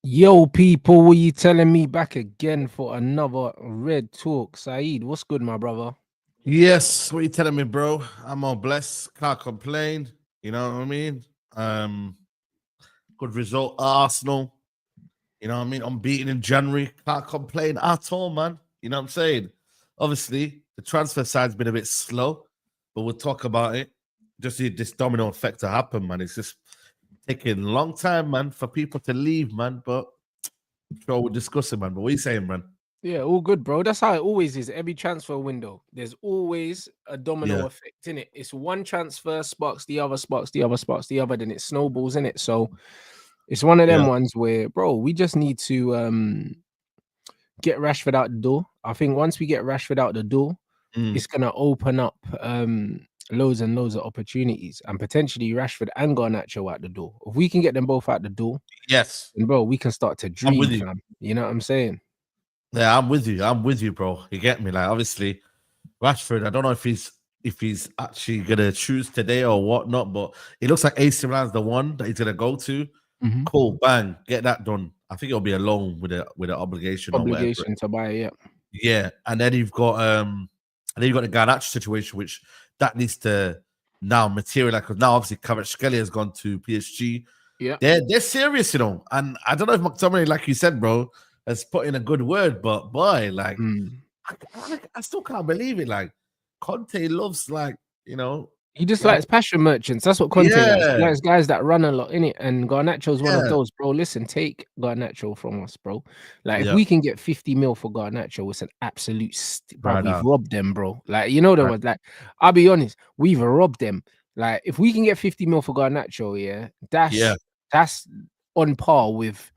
Yo, people, what you telling me back again for another Red Talk? Saeed, what's good, my brother? Yes, what you telling me, bro? I'm all blessed. Can't complain. You know what I mean? Um, Good result, Arsenal. You know what I mean? Unbeaten in January. Can't complain at all, man. You know what I'm saying? Obviously, the transfer side's been a bit slow, but we'll talk about it. Just need this domino effect to happen, man. It's just taking a long time, man, for people to leave, man. But sure, we'll discuss it, man. But what are you saying, man? Yeah, all good, bro. That's how it always is. Every transfer window, there's always a domino Yeah, effect in it. It's one transfer sparks the other, sparks the other, sparks the other, then it snowballs in it. So it's one of them yeah. ones where, bro, we just need to get Rashford out the door. I think once we get Rashford out the door, Mm. it's gonna open up loads and loads of opportunities and potentially Rashford and Garnacho out the door. If we can get them both out the door, Yes, then bro, we can start to I'm dream, with you. fam. You know what I'm saying? Yeah, I'm with you. I'm with you, bro. You get me? Like, obviously, Rashford. I don't know if he's actually gonna choose today or whatnot, but it looks like AC Milan's the one that he's gonna go to. Mhm. Cool, bang, get that done. I think it'll be a loan with an obligation or whatever. Obligation to buy, yeah. Yeah, and then you've got the Garnacho situation, which that needs to now materialize because now obviously Kvaratskhelia has gone to PSG. Yeah. They're serious, you know. And I don't know if McTominay, like you said, bro, has put in a good word, but boy, like Mm. I still can't believe it. Like Conte loves, like, you know, He just like likes passion merchants. That's what Conte likes. He yeah, likes guys that run a lot in it. And Garnacho's one of yeah, those, bro. Listen, take Garnacho from us, bro. Like, if yeah, we can get 50 mil for Garnacho, it's an absolute, bro. right We've now, robbed them, bro. Like, you know, the right, ones, like, I'll be honest, we've robbed them. Like, if we can get 50 mil for Garnacho, yeah, yeah, that's on par with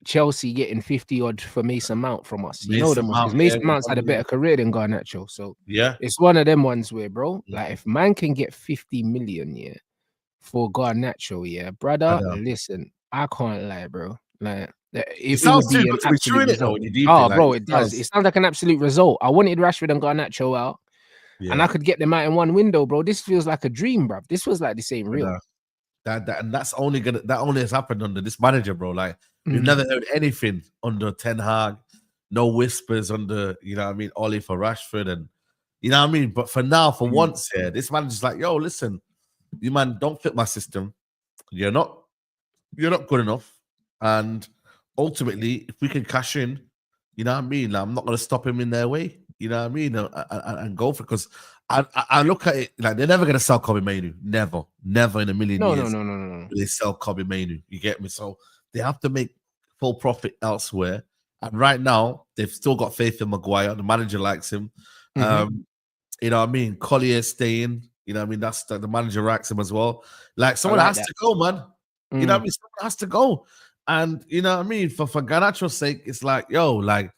Chelsea getting 50 odd for Mason Mount from us. You know Mason them ones Mount, because yeah, Mason Mount's had a better career than Garnacho. So yeah, it's one of them ones where, bro, like mhm, if man can get 50 million, yeah, for Garnacho, yeah, I brother, know. listen, I can't lie, bro. Like It it would sounds too be an good to be true, absolute in it though. result. When you deep it, Oh, like bro, it it does. It sounds, sounds like an absolute result. I wanted Rashford and Garnacho out, and yeah, I could get them out in one window, bro. This feels like a dream, bro. This was like this ain't I real. know. And that only has happened under this manager, bro. Like we've Mm, never heard anything under Ten Hag, no whispers under, you know what I mean, Ollie for Rashford, and you know what I mean. But for now, for mm, once here, this manager's like, yo, listen, you man don't fit my system. You're not you're not good enough. And ultimately, if we can cash in, you know what I mean? Like, I'm not gonna stop him in their way, you know what I mean? And go for it. Because I look at it like they're never gonna sell Kobe Mainu. Never, never in a million no, no, years no, no, no, no. will they sell Kobe Mainu. You get me? So they have to make full profit elsewhere. And right now, they've still got faith in Maguire. The manager likes him. Mm-hmm. You know what I mean? Collier staying. You know what I mean? That's the manager likes him as well. Like I someone like has that. to go, man. You know what I Mm. mean? Someone has to go. And you know what I mean? For Garnacho's sake, it's like, yo, like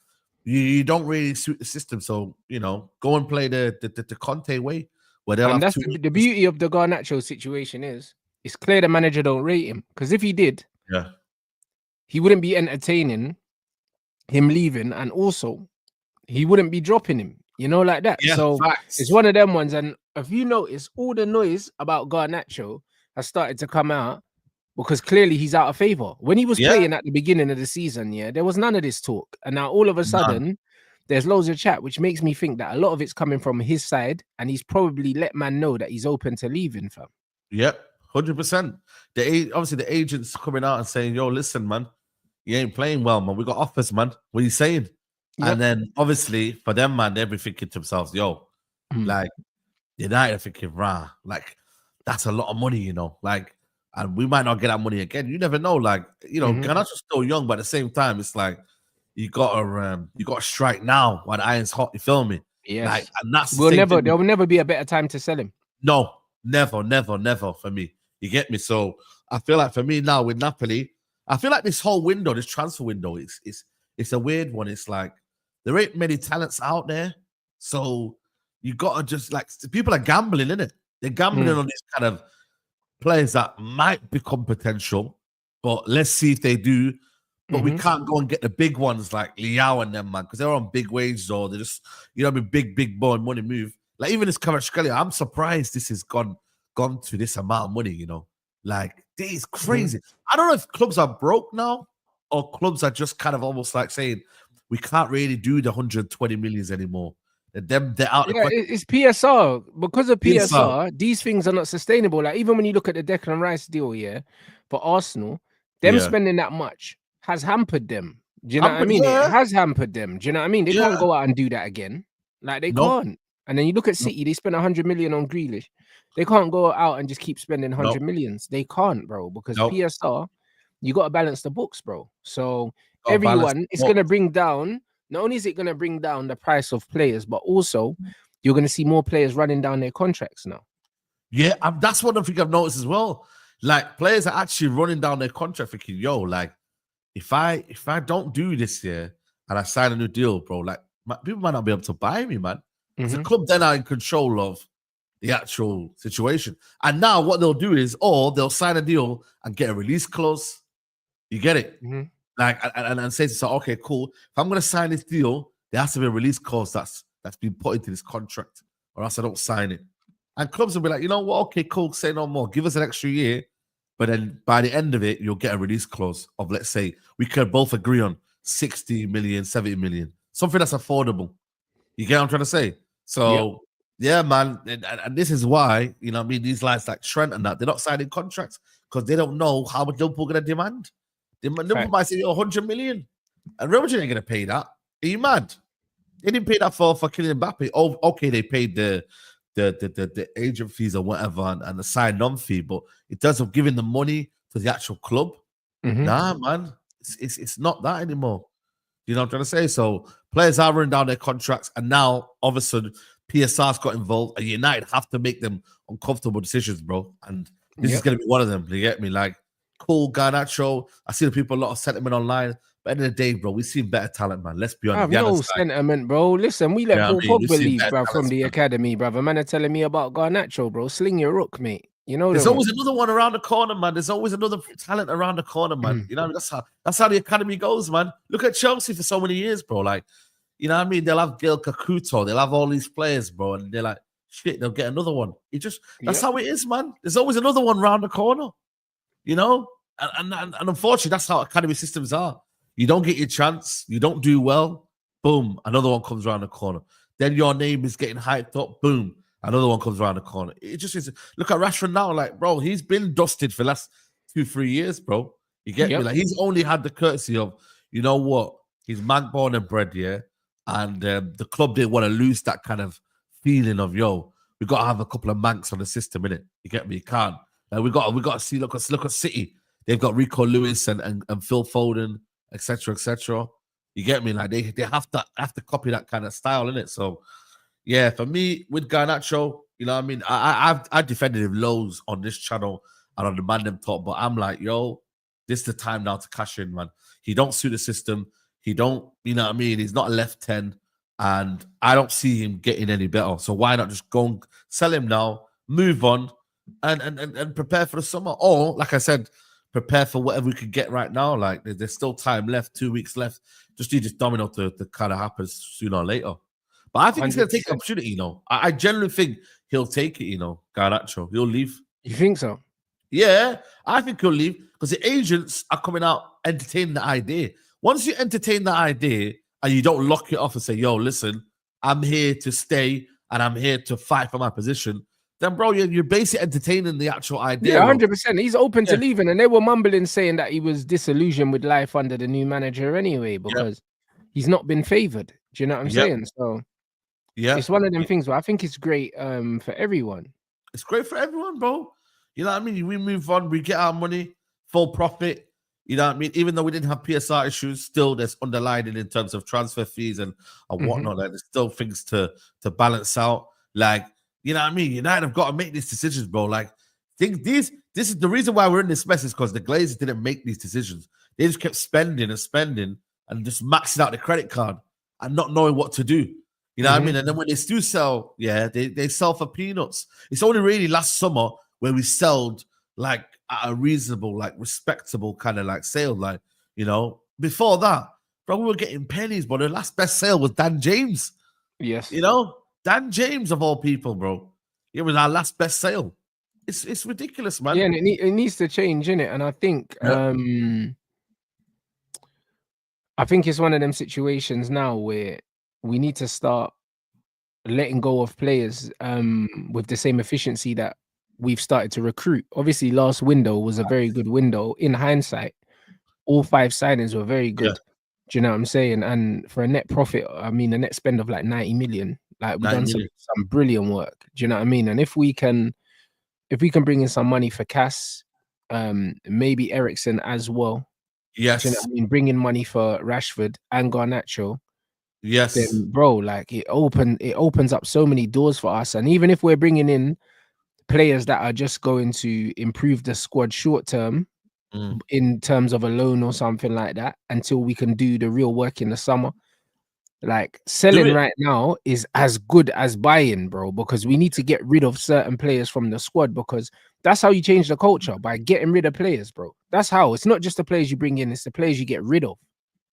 you don't really suit the system. So, you know, go and play the Conte way where they'll And have that's two the wingers. beauty of the Garnacho situation is it's clear the manager don't rate him because if he did, Yeah. he wouldn't be entertaining him leaving, and also he wouldn't be dropping him, you know, like that. Yeah, So it's facts. one of them ones. And if you notice, all the noise about Garnacho has started to come out because clearly he's out of favor. When he was Yeah, playing at the beginning of the season, yeah, there was none of this talk. And now all of a none. sudden, there's loads of chat, which makes me think that a lot of it's coming from his side, and he's probably let man know that he's open to leaving, fam. Yep, 100%. Obviously the agents coming out and saying, "Yo, listen, man, you ain't playing well, man. We got offers, man. What are you saying?" And Yep. then obviously for them, man, they're thinking to themselves, "Yo, Mm. like United are thinking, rah, like that's a lot of money, you know, like, and we might not get that money again. You never know, like, you know, Mhm. Garnacho's still young, but at the same time, it's like you gotta strike now while the iron's hot. You feel me? Like, Yes. and that's the We'll same never thing there with will never be a better time to sell him. no, never, never, never for me. You get me? So I feel like for me now with Napoli, I feel like this whole window, this transfer window, it's a weird one. It's like there ain't many talents out there, so you gotta just like people are gambling in it. They're gambling Mm. on these kind of players that might become potential, but let's see if they do. But we Mhm. can't go and get the big ones like Liao and them, man, because they're on big wages or they're just, you know, what I mean, big boy money move. Like even this Kvaratskhelia, I'm surprised this has gone to this amount of money, you know. Like this is Mhm. crazy. I don't know if clubs are broke now or clubs are just kind of almost like saying we can't really do the 120 millions anymore. They're out the Yeah, question. it's PSR. Because of PSR. PSR, these things are not sustainable. Like, even when you look at the Declan Rice deal, yeah, for Arsenal, them Yeah. spending that much has hampered them. Do you know what I But mean? It yeah, has hampered them. Do you know what I mean? They can't yeah. go out and do that again. Like, they No, can't. And then you look at no, City, they spent 100 million on Grealish. They can't go out and just keep spending no, 100 millions. They can't, bro, because no. PSR, you got to balance the books, bro. So Got balance. everyone, it's going to bring down, not only is it going to bring down the price of players, but also you're going to see more players running down their contracts now. Yeah, that's one thing I've noticed as well. Like, players are actually running down their contract thinking, yo, like, if I don't do this year and I sign a new deal, bro, like, people might not be able to buy me, man. Because the club then are in control of the actual situation. And now what they'll do is, they'll sign a deal and get a release clause. You get it? Like, and say to yourself, okay, cool. If I'm going to sign this deal, there has to be a release clause that's been put into this contract, or else I don't sign it. And clubs will be like, you know what? Okay, cool. Say no more. Give us an extra year. But then by the end of it, you'll get a release clause of, let's say, we could both agree on 60 million, 70 million. Something that's affordable. You get what I'm trying to say? So, yeah, man. And this is why, you know what I mean, these lads like Trent and that, they're not signing contracts because they don't know how much Liverpool are going to demand. Liverpool might say, 100 million. And Real Madrid ain't going to pay that. Are you mad? They didn't pay that for Kylian Mbappe. Oh, okay, they paid the agent fees or whatever and the sign-on fee, but in terms of giving the money to the actual club, nah, man, it's not that anymore. You know what I'm trying to say? So players are running down their contracts, and now all of a sudden PSR's got involved, and United have to make them uncomfortable decisions, bro. And this is going to be one of them. You get me? Like, cool, Garnacho. I see the people, a lot of sentiment online. But at the end of the day, bro, we've seen better talent, man. Let's be honest. I have no sentiment, bro. Listen, we let Paul Pogba leave, bro, from the academy, brother. Man are telling me about Garnacho, bro. Sling your rook, mate. You know, there's always another one around the corner, man. There's always another talent around the corner, man. You know, that's how the academy goes, man. Look at Chelsea for so many years, bro. Like, you know what I mean? They'll have Gil Kakuto, they'll have all these players, bro, and they're like, shit, they'll get another one. That's how it is, man. There's always another one around the corner, you know? And unfortunately, that's how academy systems are. You don't get your chance, you don't do well, boom, another one comes around the corner. Then your name is getting hyped up, boom, another one comes around the corner. It just is. Look at Rashford now, like, bro, he's been dusted for the last 2-3 years, bro. You get me? Like, he's only had the courtesy of, you know what, he's man born and bred, yeah, and the club didn't want to lose that kind of feeling of, yo, we got to have a couple of manx on the system, innit? You get me? You can't. Like, we got to see. Look at City. They've got Rico Lewis and Phil Foden, etc., etc. You get me? Like, they have to copy that kind of style, innit? So, yeah, for me with Garnacho, you know what I mean? I defended him loads on this channel and on the Man Them Talk, but I'm like, yo, this is the time now to cash in, man. He don't suit the system. He don't, you know what I mean? He's not a left 10, and I don't see him getting any better. So why not just go and sell him now, move on, and prepare for the summer? Or, like I said, prepare for whatever we could get right now. Like, there's still time left, 2 weeks left. Just need this domino to kind of happen sooner or later. But I think 100%. He's going to take the opportunity, you know. I genuinely think he'll take it, you know, Garnacho. He'll leave. You think so? Yeah, I think he'll leave because the agents are coming out entertaining the idea. Once you entertain the idea and you don't lock it off and say, yo, listen, I'm here to stay and I'm here to fight for my position, then, bro, you're basically entertaining the actual idea. Yeah, 100%. He's open to leaving. And they were mumbling saying that he was disillusioned with life under the new manager anyway, because he's not been favored. Do you know what I'm saying? So, it's one of them things where I think it's great for everyone. It's great for everyone, bro. You know what I mean? We move on, we get our money, full profit. You know what I mean? Even though we didn't have PSR issues, still there's underlining in terms of transfer fees and whatnot. Like, there's still things to balance out. Like, you know what I mean? United have got to make these decisions, bro. Like, this is the reason why we're in this mess, is because the Glazers didn't make these decisions. They just kept spending and spending and just maxing out the credit card and not knowing what to do. You know what I mean? And then when they do sell, they sell for peanuts. It's only really last summer where we sold like at a reasonable, like respectable kind of like sale. Like, you know, before that, bro, we were getting pennies, but the last best sale was Dan James. Yes. You know, Dan James of all people, bro. It was our last best sale. It's ridiculous, man. Yeah, and it needs to change, innit? And I think I think it's one of them situations now where we need to start letting go of players with the same efficiency that we've started to recruit. Obviously, last window was a very good window. In hindsight, all 5 signings were very good. Do you know what I'm saying? And for a net profit, I mean, a net spend of like 90 million, like we've done some brilliant work. Do you know what I mean? And if we can bring in some money for Cass, maybe Eriksen as well. Yes. Do you know what I mean? Bring in money for Rashford and Garnacho. Yes. Then, bro, like it opens up so many doors for us. And even if we're bringing in players that are just going to improve the squad short term, in terms of a loan or something like that, until we can do the real work in the summer. Like selling right now is as good as buying, bro, because we need to get rid of certain players from the squad, because that's how you change the culture, by getting rid of players, bro. That's how. It's not just the players you bring in, it's the players you get rid of.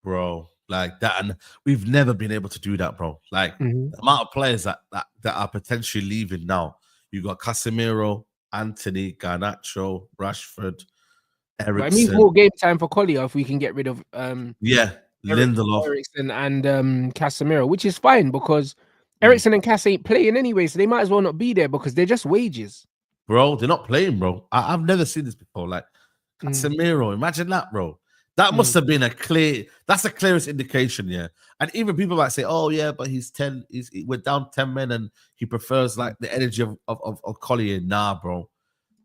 Bro, like that. And we've never been able to do that, bro. Like the amount of players that are potentially leaving now. You got Casemiro, Anthony, Garnacho, Rashford, Eriksen. But it means more game time for Collier if we can get rid of Lindelof, Eriksen and Casemiro, which is fine, because Eriksen and Cass ain't playing anyway, so they might as well not be there because they're just wages. Bro, they're not playing, bro. I've never seen this before. Like Casemiro, imagine that, bro. That must have been that's the clearest indication, yeah. And even people might say, oh, yeah, but we're down 10 men and he prefers like the energy of Collier. Nah, bro.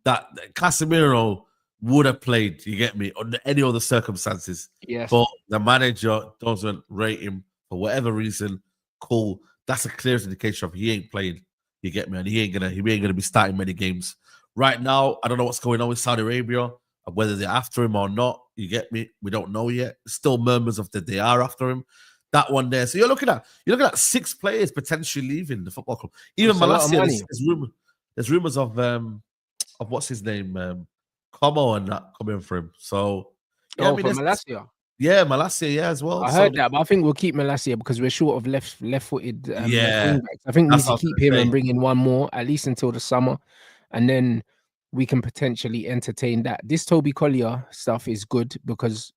That Casemiro would have played, you get me, under any other circumstances. Yes. But the manager doesn't rate him for whatever reason. Cool. That's the clearest indication of he ain't playing. You get me? And he ain't gonna be starting many games. Right now, I don't know what's going on with Saudi Arabia, whether they're after him or not. You get me? We don't know yet. Still murmurs of that they are after him. That one there. So you're looking at 6 players potentially leaving the football club. Even MILAN, there's rumors of what's his name, Como and that coming for him. So yeah, for Malacia. Yeah, Malacia, yeah, as well. I heard that, but I think we'll keep Malacia because we're short of left-footed. I think we need to keep him and bring in one more, at least until the summer, and then we can potentially entertain that. This Toby Collier stuff is good because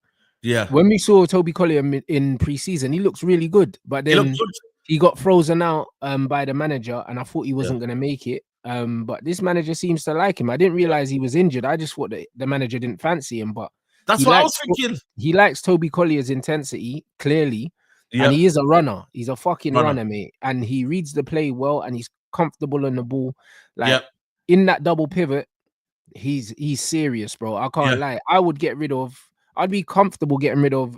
when we saw Toby Collier in pre-season, he looks really good, but then he got frozen out by the manager, and I thought he wasn't going to make it. But this manager seems to like him. I didn't realize he was injured. I just thought that the manager didn't fancy him, but that's what I was thinking. He likes Toby Collier's intensity, clearly, and he is a runner. He's a fucking runner, mate. And he reads the play well, and he's comfortable on the ball. Like in that double pivot, he's serious, bro. I can't lie. I'd be comfortable getting rid of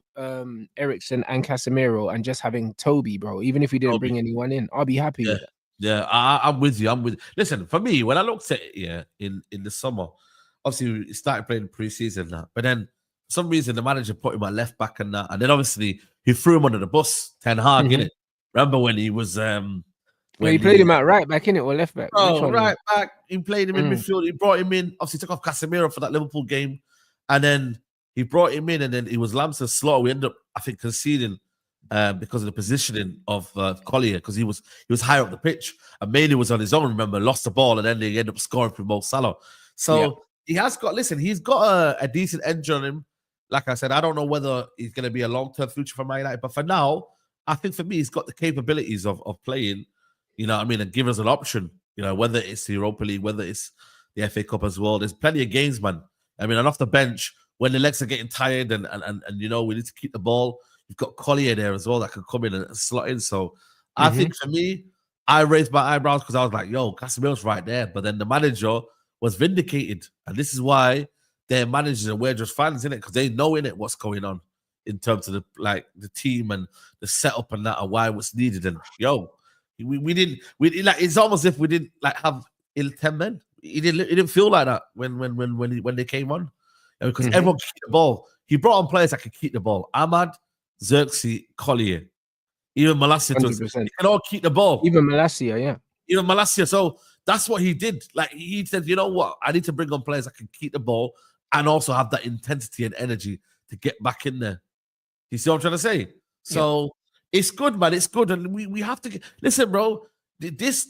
Eriksen and Casemiro and just having Toby, bro. Even if we didn't bring anyone in, I'll be happy with it. Yeah, I'm with you. Listen, for me, when I looked at it, in the summer, obviously we started playing preseason now, but then for some reason the manager put him at left back and that, and then obviously he threw him under the bus, Ten Hag, innit? Remember when he was he played him at right back, innit, or left back? Oh, right back. He played him in midfield. He brought him in. Obviously, took off Casemiro for that Liverpool game, and then he brought him in, and then it was Lams's slaughter. We ended up, I think, conceding because of the positioning of Collier, because he was higher up the pitch, and mainly was on his own. Remember, lost the ball, and then they ended up scoring from Mo Salah. So he has got. Listen, he's got a decent engine on him. Like I said, I don't know whether he's going to be a long-term future for Man United, but for now, I think for me, he's got the capabilities of playing. You know what I mean? And give us an option, you know, whether it's the Europa League, whether it's the FA Cup as well. There's plenty of games, man. I mean, and off the bench, when the legs are getting tired and you know, we need to keep the ball, you've got Collier there as well that can come in and slot in. So I think for me, I raised my eyebrows because I was like, yo, Casemiro's right there. But then the manager was vindicated. And this is why their managers and we're just fans, in it, because they know in it what's going on in terms of the team and the setup and that, and why what's needed. And yo, we didn't like, it's almost if we didn't like have 10 men. It didn't feel like that when they came on, because everyone could keep the ball. He brought on players that could keep the ball. Ahmad, Xerxes, Collier, even Malacia. They can all keep the ball. Even Malacia, So that's what he did. Like, he said, you know what? I need to bring on players that can keep the ball and also have that intensity and energy to get back in there. You see what I'm trying to say? So it's good, man. It's good, and we have to listen, bro. This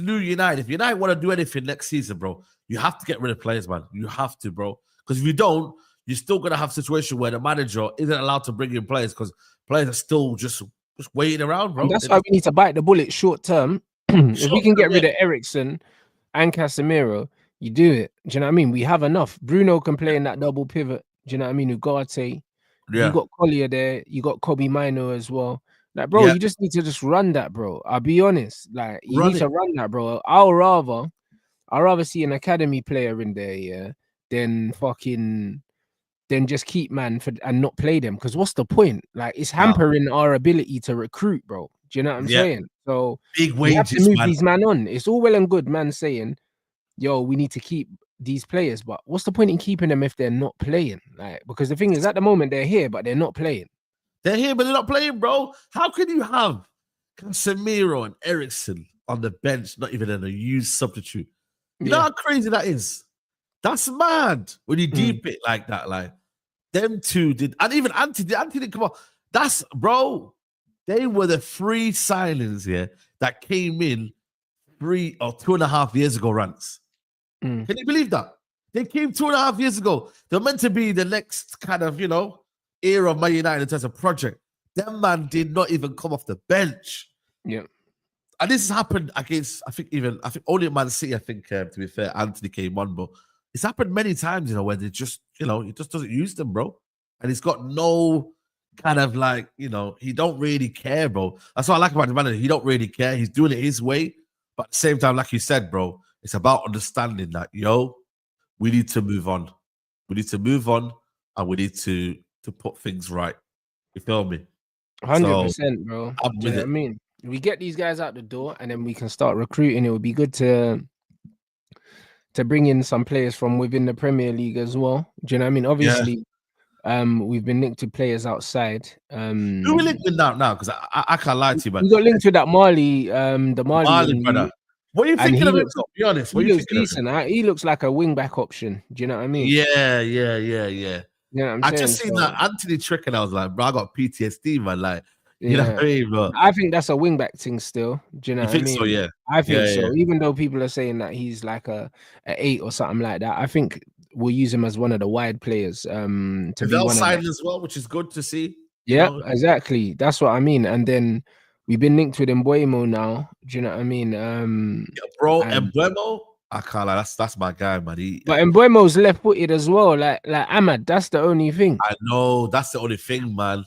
new United. If United want to do anything next season, bro, you have to get rid of players, man. You have to, bro. Because if you don't, you're still gonna have a situation where the manager isn't allowed to bring in players because players are still just waiting around, bro. And that's why we need to bite the bullet short term. If we can get rid of Eriksen and Casemiro, you do it. Do you know what I mean? We have enough. Bruno can play in that double pivot. Do you know what I mean? Ugarte. You got Collier there. You got Kobe Mino as well. Like, bro, you just need to just run that, bro. I'll be honest. Like, you need to run that, bro. I'd rather see an academy player in there, than just keep man and not play them. Because what's the point? Like, it's hampering our ability to recruit, bro. Do you know what I'm saying? So big wages, we have to move these man on. It's all well and good, man, saying, yo, we need to keep these players, but what's the point in keeping them if they're not playing? Like, because the thing is, at the moment they're here, but they're not playing. They're here, but they're not playing, bro. How can you have Casemiro and Eriksen on the bench, not even in a used substitute? You know how crazy that is? That's mad when you deep it like that. Like, them two did, and even Anthony didn't come on. That's, bro, they were the three signings here that came in 3 or 2.5 years ago, Rance. Can you believe that? They came 2.5 years ago. They're meant to be the next kind of, era of Man United in terms of project. Them man did not even come off the bench. Yeah. And this has happened against, I think only Man City, to be fair, Anthony came on, but it's happened many times, where they just, he just doesn't use them, bro. And he's got no kind of like, he don't really care, bro. That's what I like about the manager. He don't really care. He's doing it his way. But at the same time, like you said, bro, it's about understanding that, we need to move on. We need to move on and we need to put things right. You feel me? 100%, bro. Do you know what I mean? We get these guys out the door and then we can start recruiting. It would be good to bring in some players from within the Premier League as well. Do you know what I mean? Obviously, we've been linked to players outside. Who we linked with now? Because I can't lie to you, man. We got linked with that Mali, the Mali brother. What are you thinking of him? To be honest, he looks decent. He looks like a wing back option. Do you know what I mean? Yeah. You know what I'm saying? I just seen that Anthony trick and I was like, bro, I got PTSD, man. Like, you know what I mean, bro? I think that's a wing back thing still. Do you know what I mean? So, yeah. I think so. Even though people are saying that he's like a 8 or something like that, I think we'll use him as one of the wide players. To be outside as well, which is good to see. Yeah, exactly. That's what I mean. And then we've been linked with Mbeumo now. Do you know what I mean? Bro, Mbeumo, I can't lie. That's my guy, man. But Mbeumo's left-footed as well, like Ahmad. That's the only thing. I know. That's the only thing, man.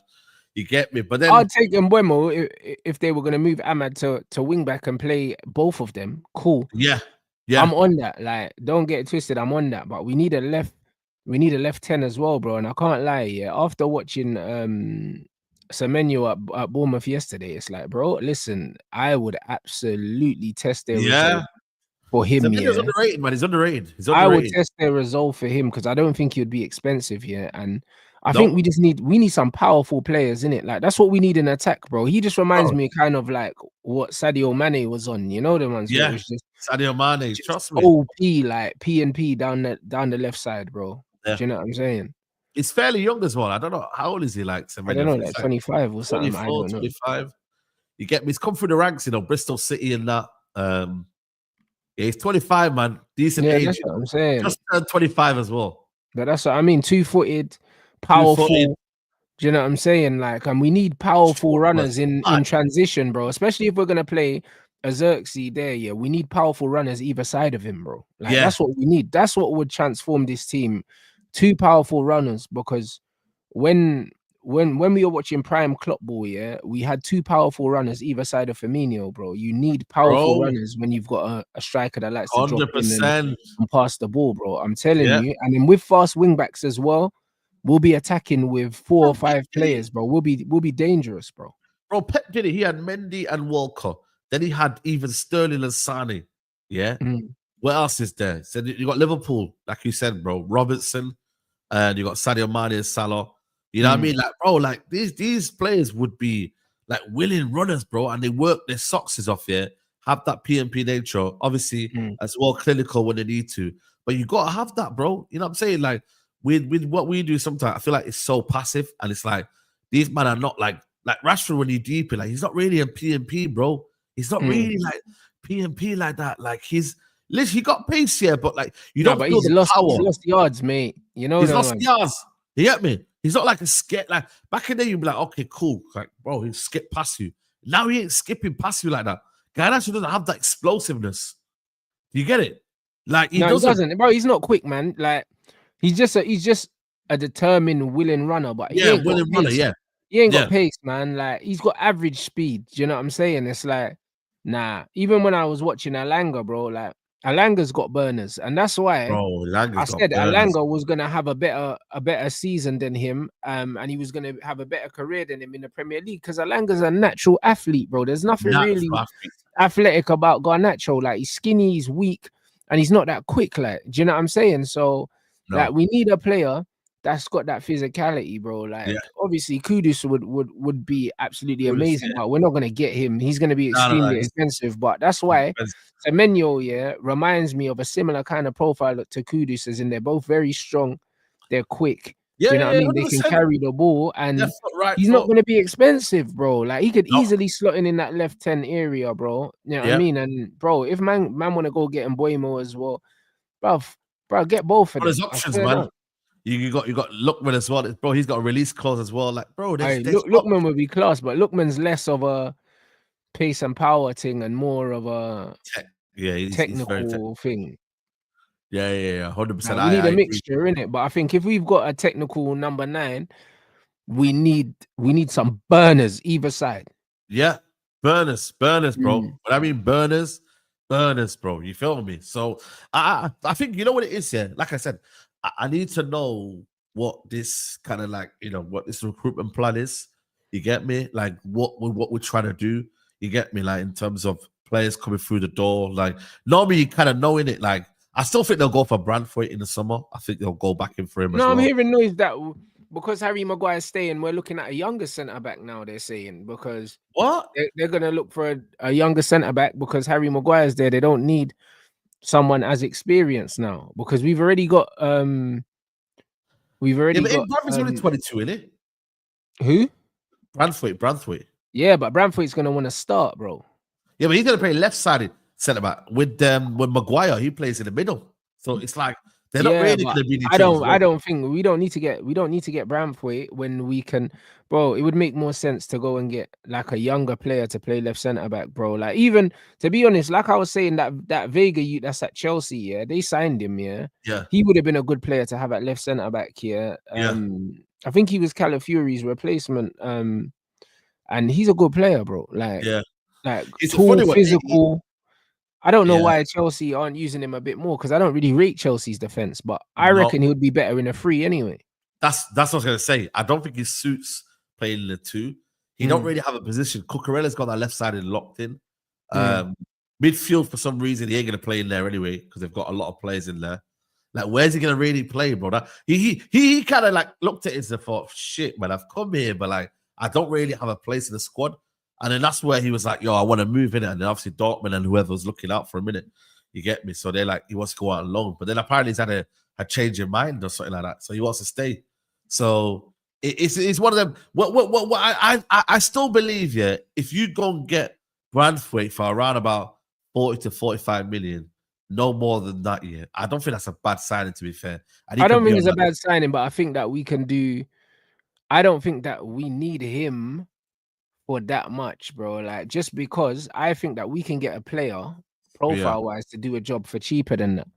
You get me? But then I'd take Mbeumo if they were going to move Ahmad to wing back and play both of them. Cool. Yeah. I'm on that. Like, don't get it twisted. I'm on that. But we need a left 10 as well, bro. And I can't lie. After watching Semenyo at Bournemouth yesterday, it's like, bro, listen, I would absolutely test their resolve for him. Semenyo's underrated, man. He's underrated. I would test their resolve for him because I don't think he would be expensive here. And I think we need some powerful players in it. Like, that's what we need in attack, bro. He just reminds me kind of like what Sadio Mane was on, the ones. Yeah, just Sadio Mane, trust me. OP, like P&P down the left side, bro. Yeah. Do you know what I'm saying? He's fairly young as well. I don't know how old is he, like I don't know, like 25 or something. 24, I don't know. 25. You get me? He's come through the ranks, Bristol City and that. He's 25, man. Decent age. That's what I'm saying. Just turned 25 as well. But that's what I mean. 2-footed, powerful. Do you know what I'm saying? Like, and we need powerful runners in transition, bro. Especially if we're gonna play a Xerxes there. Yeah, we need powerful runners either side of him, bro. Like, that's what we need. That's what would transform this team. 2 powerful runners, because when we were watching prime Klopp ball, we had 2 powerful runners either side of Firmino, bro. You need powerful runners when you've got a striker that likes to 100%. drop in and pass the ball, bro. I'm telling you. And then with fast wing backs as well, we'll be attacking with 4 or 5 players, bro. We'll be dangerous, bro. Bro, Pep did it. He had Mendy and Walker. Then he had even Sterling and Sane. Yeah. What else is there? So you got Liverpool, like you said, bro. Robertson, and you got Sadio Mane and Salah. You know what I mean? Like, bro, like these players would be like willing runners, bro, and they work their socks off here. Have that P&P nature, obviously, as well clinical when they need to. But you gotta have that, bro. You know what I'm saying? Like with what we do sometimes, I feel like it's so passive, and it's like these men are not like Rashford when you deep it. Like, he's not really a P&P, bro. He's not really like P&P like that. Like, he's literally got pace here, but like you don't. But he's lost yards, mate. You know, he's lost yards. You get me? He's not like a skip. Like back in the day, you'd be like, okay, cool. Like, bro, he'll skip past you. Now he ain't skipping past you like that. Garnacho doesn't have that explosiveness. Do you get it? Like he doesn't, bro. He's not quick, man. Like he's just a determined, willing runner, but he ain't got pace. He ain't got pace, man. Like he's got average speed. Do you know what I'm saying? It's like, nah. Even when I was watching Alanga, bro, like Alanga's got burners, and that's why I said Alanga was gonna have a better season than him, and he was gonna have a better career than him in the Premier League because Alanga's a natural athlete, bro. There's nothing really athletic about Garnacho. Like he's skinny, he's weak, and he's not that quick. Like, do you know what I'm saying? So, like, we need a player that's got that physicality, bro. Like, obviously, Kudus would be absolutely amazing, but we're not gonna get him. He's gonna be extremely expensive. But that's why Semenyo, reminds me of a similar kind of profile to Kudus, as in they're both very strong, they're quick. Do you know what I mean? 100%. They can carry the ball, and he's not going to be expensive, bro. Like he could easily slot in that left 10 area, bro. You know what I mean? And bro, if man want to go get Mboimo as well, bro, get both of them. There's options, man. You got Lookman as well, bro. He's got a release clause as well. Like, bro, Lookman would be class, but Lookman's less of a pace and power thing and more of a technical thing. Yeah, 100%. Now, we need a mixture in it, but I think if we've got a technical number 9, we need some burners either side. Yeah, burners, bro. But I mean burners, bro. You feel me? So I think you know what it is. Yeah, like I said, I need to know what this kind of like what this recruitment plan is. You get me? Like what we're trying to do. You get me? Like in terms of players coming through the door. Like normally you kind of know in it. Like I still think they'll go for Brandthwaite in the summer. I think they'll go back in for him as well. I'm hearing noise that because Harry Maguire's staying, we're looking at a younger centre back now. They're saying because they're gonna look for a younger centre back because Harry Maguire's there. They don't need someone as experienced now because we've already got Brandthwaite's only 22, isn't it? Who? Brandthwaite. Yeah, but Brandthwaite's gonna want to start, bro. Yeah, but he's gonna play left-sided centre back with Maguire. He plays in the middle, so it's like they're not really gonna be. I don't think we don't need to get Brandthwaite when we can, bro. It would make more sense to go and get like a younger player to play left centre back, bro. Like even to be honest, like I was saying that Vega youth that's at Chelsea, yeah, they signed him, yeah. He would have been a good player to have at left centre back here. I think he was Calafiori's replacement. And he's a good player, bro. Like it's tall, physical. I don't know why Chelsea aren't using him a bit more because I don't really rate Chelsea's defense, but I reckon he would be better in a 3 anyway. That's what I was gonna say. I don't think he suits playing in the 2. He don't really have a position. Cucurella's got that left side locked in. Midfield for some reason he ain't gonna play in there anyway because they've got a lot of players in there. Like, where's he gonna really play, bro? He kind of like looked at it and thought, shit, man, I've come here, but like I don't really have a place in the squad. And then that's where he was like, yo, I want to move in it. And then obviously Dortmund and whoever was looking out for a minute. You get me? So they're like, he wants to go out alone. But then apparently he's had a change in mind or something like that. So he wants to stay. So it's one of them. What I still believe, if you go and get Brandthwaite for around about 40 to 45 million, no more than that, I don't think that's a bad signing, to be fair. I don't think it's a bad signing, but I think that we can do. I don't think that we need him for that much, bro. Like, just because I think that we can get a player profile-wise to do a job for cheaper than that.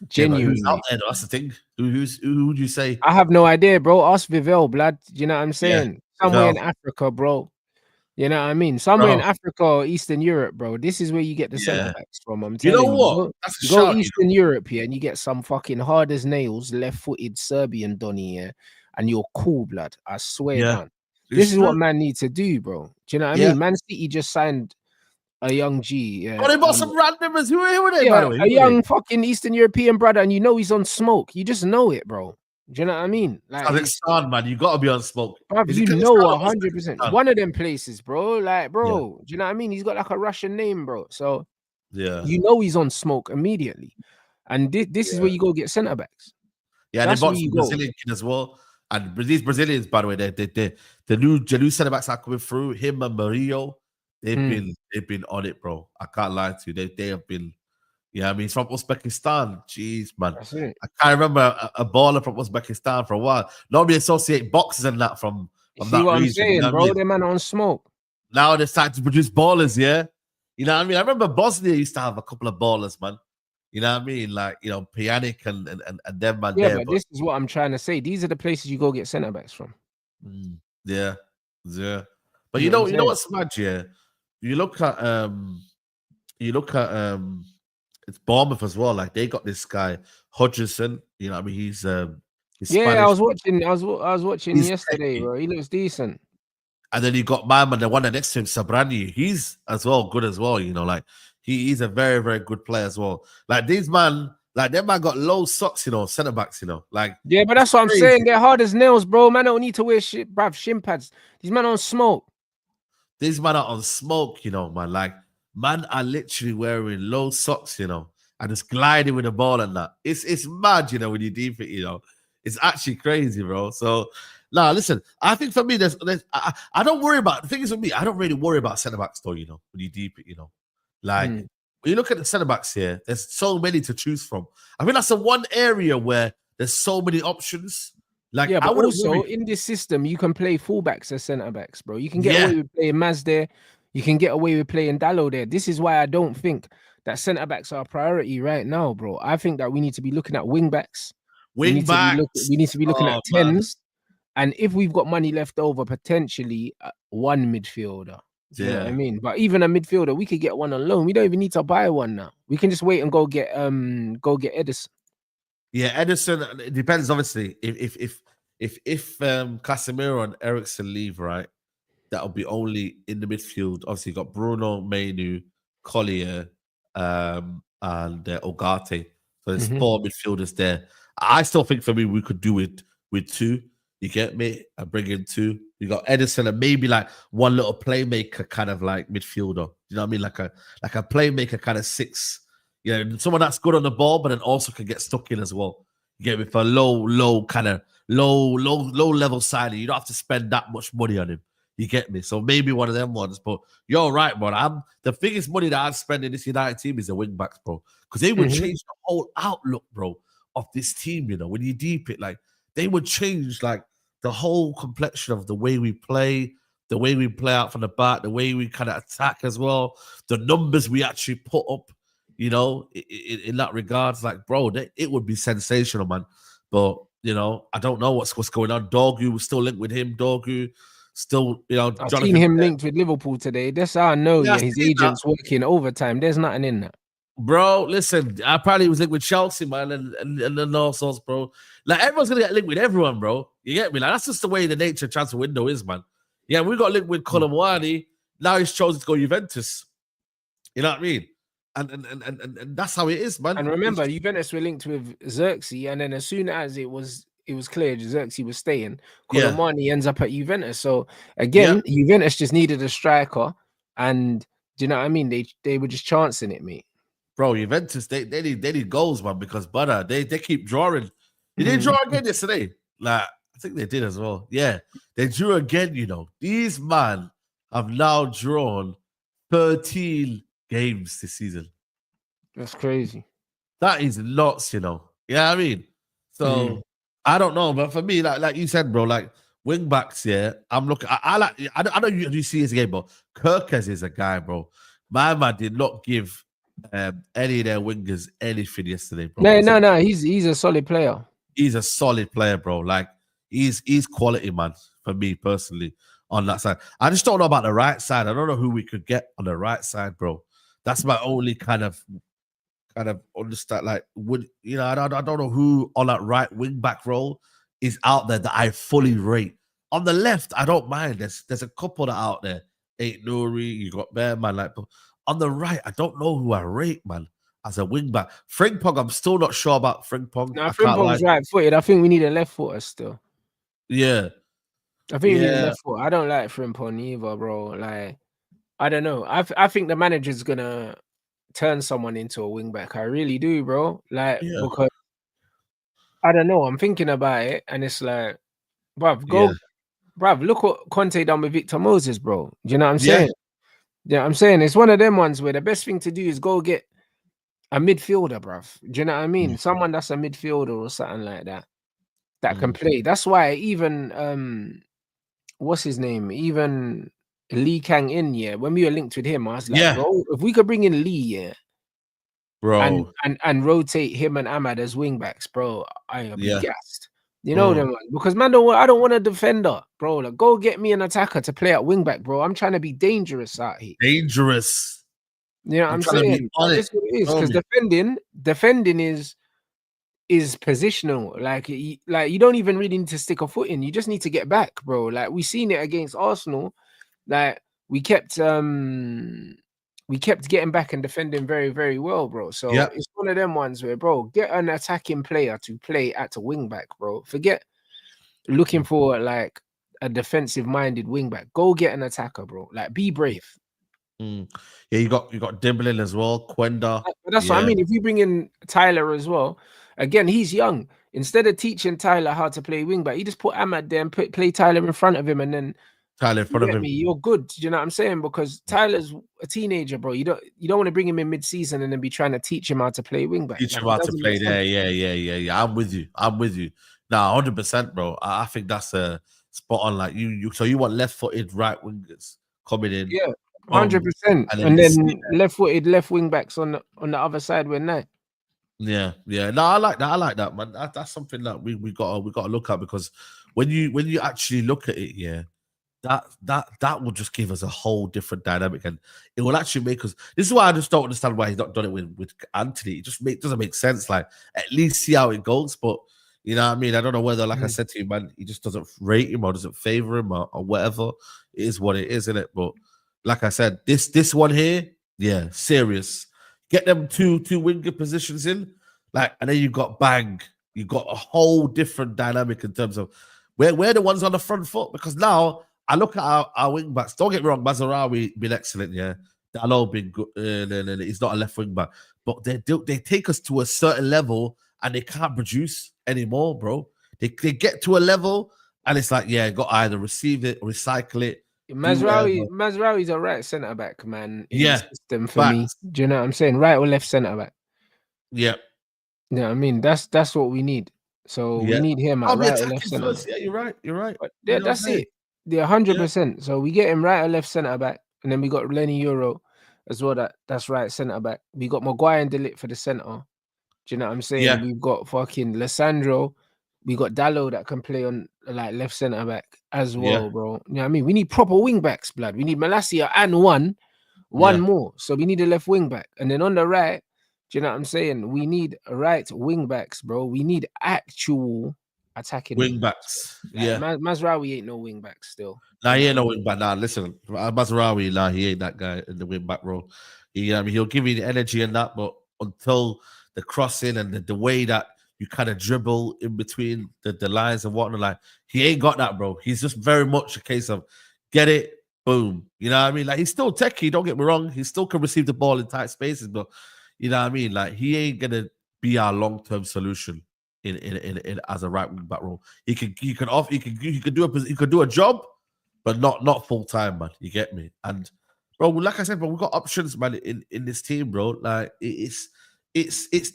Genuinely. Who's out there, though? That's the thing. Who would you say? I have no idea, bro. Ask Vivel, blood. Do you know what I'm saying? Somewhere in Africa, bro. You know what I mean? Somewhere in Africa or Eastern Europe, bro. This is where you get the centre backs from. I'm telling you. You know what? You go Eastern Europe here and you get some fucking hard as nails, left-footed Serbian Donny here. And you're cool, blood. I swear, man. This is what man needs to do, bro. Do you know what I mean? Man City just signed a young G. Oh, they bought some randomers. Who are they, by the way? A young fucking Eastern European brother, and you know he's on smoke. You just know it, bro. Do you know what I mean? Like Kazakhstan, man. You got to be on smoke. Bro, you know 100%. One of them places, bro. Like, bro. Do you know what I mean? He's got like a Russian name, bro. So, you know he's on smoke immediately. And this is where you go get centre backs. Yeah, they bought some Brazilian kid as well. And these Brazilians, by the way, the new centre backs are coming through. Him and Murillo, they've been on it, bro. I can't lie to you. They have been Yeah, I mean, he's from Uzbekistan. Jeez, man. I can't remember a baller from Uzbekistan for a while. Normally associate boxers and that from that what region. I'm saying, you know bro? Them man on smoke. Now they're starting to produce ballers, yeah? You know what I mean? I remember Bosnia used to have a couple of ballers, man. You know what I mean? Like, you know, Pjanic and them, man. Yeah, but this is what I'm trying to say. These are the places you go get centre-backs from. Yeah. But you know what's mad, yeah? You look at it's Bournemouth as well. Like they got this guy Hutchinson. You know, what I mean, he's yeah. Spanish. I was watching yesterday, bro. He looks decent. And then you got my man, the one next to him, Sabrani. He's as well good as well. You know, like he's a very very good player as well. Like these man, like them man got low socks. You know, centre backs. You know, like yeah. But that's what I'm saying. They're hard as nails, bro. Man, don't need to wear shit, bruv. Shin pads. These men on smoke. These men are on smoke. You know, man. Like man are literally wearing low socks. You know. And just gliding with the ball and that. It's mad, you know, when you deep it, you know. It's actually crazy, bro. So, nah, listen, I think for me, I don't worry about, the thing is with me, I don't really worry about centre-backs though, you know, when you deep it, you know. Like, when you look at the centre-backs here, there's so many to choose from. I mean, that's the one area where there's so many options. Like, yeah, but also in this system, you can play fullbacks as centre-backs, bro. You can get away with playing Maz there. You can get away with playing Dallo there. This is why I don't think that centre backs are a priority right now, bro. I think that we need to be looking at wing backs. We need to be looking at tens. And if we've got money left over, potentially one midfielder. Do you know what I mean? But even a midfielder, we could get one on loan. We don't even need to buy one now. We can just wait and go get Edison. Yeah, Edison. It depends, obviously. If Casemiro and Eriksen leave, right, that'll be only in the midfield. Obviously, you got Bruno, Mainu, Collier, and Ogate. So there's 4 midfielders there. I still think for me we could do it with 2. You get me? I bring in 2. You got Edison and maybe like one little playmaker kind of like midfielder. You know what I mean? Like a playmaker kind of 6. You know, someone that's good on the ball, but then also can get stuck in as well. You get me? For low level signing. You don't have to spend that much money on him. You get me? So maybe one of them ones. But you're right, bro. The biggest money that I'd spend in this United team is the wing backs, bro. Because they would change the whole outlook, bro, of this team, you know, when you deep it. Like, they would change, like, the whole complexion of the way we play out from the back, the way we kind of attack as well, the numbers we actually put up, you know, in that regards. Like, bro, it would be sensational, man. But, you know, I don't know what's going on. Dorgu, we're still linked with him. Dorgu, still, you know, I've seen him linked with Liverpool today. That's how I know. Yeah, his agent's working overtime. There's nothing in that, bro. Listen, I probably was linked with Chelsea, man, and all sorts, bro. Like, everyone's gonna get linked with everyone, bro. You get me? Like, that's just the way the nature transfer window is, man. Yeah, we got linked with Colomwani. Now he's chosen to go Juventus. You know what I mean? And that's how it is, man. And remember, Juventus were linked with Xerxes, and then as soon as it was clear Xerxes was staying, Colomani ends up at Juventus. So again, Juventus just needed a striker, and do you know what I mean? They were just chancing it, mate. Bro, Juventus, they need goals, man, because brother, they keep drawing. They didn't draw again yesterday. Like, I think they did as well. Yeah, they drew again, you know. These man have now drawn 13 games this season. That's crazy. That is nuts, you know. Yeah, I mean, so I don't know, but for me, like you said, bro, like wing backs, yeah, I'm looking. I know you see his game, but Kirkes is a guy, bro. My man did not give any of their wingers anything yesterday, bro. No. He's a solid player. He's a solid player, bro. Like he's quality, man. For me personally, on that side, I just don't know about the right side. I don't know who we could get on the right side, bro. That's my only kind of understand. Like, would you know? I don't know who on that right wing back role is out there that I fully rate. On the left, I don't mind. There's a couple that are out there. Ain't Nuri, you got Bear, man. Like, but on the right, I don't know who I rate, man, as a wing back. Frimpong, I'm still not sure about Frimpong. No, Frimpong's right footed. I think we need a left footer still. Yeah. I think we need a left footer. I don't like Frimpong either, bro. Like, I don't know. I think the manager's gonna turn someone into a wing back. I really do, bro. Like, because I don't know. I'm thinking about it, and it's like, bruv, look what Conte done with Victor Moses, bro. Do you know what I'm saying? Yeah, I'm saying it's one of them ones where the best thing to do is go get a midfielder, bruv. Do you know what I mean? Someone that's a midfielder or something like that can play. That's why even what's his name? Even Lee Kang In, yeah. When we were linked with him, I was like, bro, if we could bring in Lee, yeah, bro, and rotate him and Ahmad as wing backs, bro, I'll be gassed. You bro. know them, because man, I don't want a defender, bro. Like, go get me an attacker to play at wing back, bro. I'm trying to be dangerous out here. Dangerous. You know what I'm saying? That's what it is. Because defending is positional. Like you don't even really need to stick a foot in. You just need to get back, bro. Like we seen it against Arsenal. Like we kept getting back and defending very, very well, bro. So it's one of them ones where, bro, get an attacking player to play at a wing back, bro. Forget looking for like a defensive minded wing back. Go get an attacker, bro. Like be brave. Yeah, you got Dimblin as well, Quenda. That's what I mean. If you bring in Tyler as well, again, he's young. Instead of teaching Tyler how to play wing back, you just put Ahmad there and play Tyler in front of him, and then Tyler in front of him. You're good. Do you know what I'm saying? Because Tyler's a teenager, bro. You don't want to bring him in mid-season and then be trying to teach him how to play wing back. Teach him how to play there. Yeah. I'm with you. Nah, 100%, bro. I think that's a spot on. Like so you want left-footed right wingers coming in. Yeah, 100%. And then left-footed left wing backs on the other side when night. Yeah. No, I like that, man. That's something that we got to look at, because when you actually look at it, yeah. That will just give us a whole different dynamic, and it will actually make us. This is why I just don't understand why he's not done it with Anthony. It just doesn't make sense. Like, at least see how it goes. But you know what I mean? I don't know whether, like I said to you, man, he just doesn't rate him or doesn't favor him or whatever. It is what it is, isn't it? But like I said, this one here, yeah, serious. Get them two winger positions in, like, and then you got bang. You got a whole different dynamic in terms of we're the ones on the front foot, because now. I look at our wing backs. Don't get me wrong, Mazarawi been excellent, yeah. Dalot been good. He's not a left wing back, but they take us to a certain level and they can't produce anymore, bro. They get to a level and it's like, yeah, got to either receive it, recycle it. Mazraoui's a right centre back, man. In the system for me. Do you know what I'm saying? Right or left centre back? Yeah. Yeah, I mean that's what we need. So we need him at right or left centre. Yeah, you're right. But that's it. Yeah, 100%. So we get him right or left centre back, and then we got Lenny Euro as well. That's right centre back. We got Maguire and Delit for the centre. Do you know what I'm saying? Yeah. We've got fucking Lissandro. We got Dalot that can play on like left centre back as well, bro. You know what I mean? We need proper wing backs, blood. We need Malacia and one more. So we need a left wing back, and then on the right, do you know what I'm saying? We need right wing backs, bro. We need actual attacking wing backs. Like, Mazraoui ain't no wing back still. Nah, he ain't no wing back. Nah, listen, Mazraoui, nah, he ain't that guy in the wing back role. He'll give you the energy and that, but until the crossing and the way that you kind of dribble in between the lines and whatnot, like, he ain't got that, bro. He's just very much a case of get it, boom. You know what I mean? Like, he's still techie, don't get me wrong. He still can receive the ball in tight spaces, but you know what I mean? Like, he ain't gonna be our long-term solution. In as a right wing back role, he could do a job, but not full time, man. You get me? And bro, like I said, bro, we've got options, man, in this team, bro. Like it's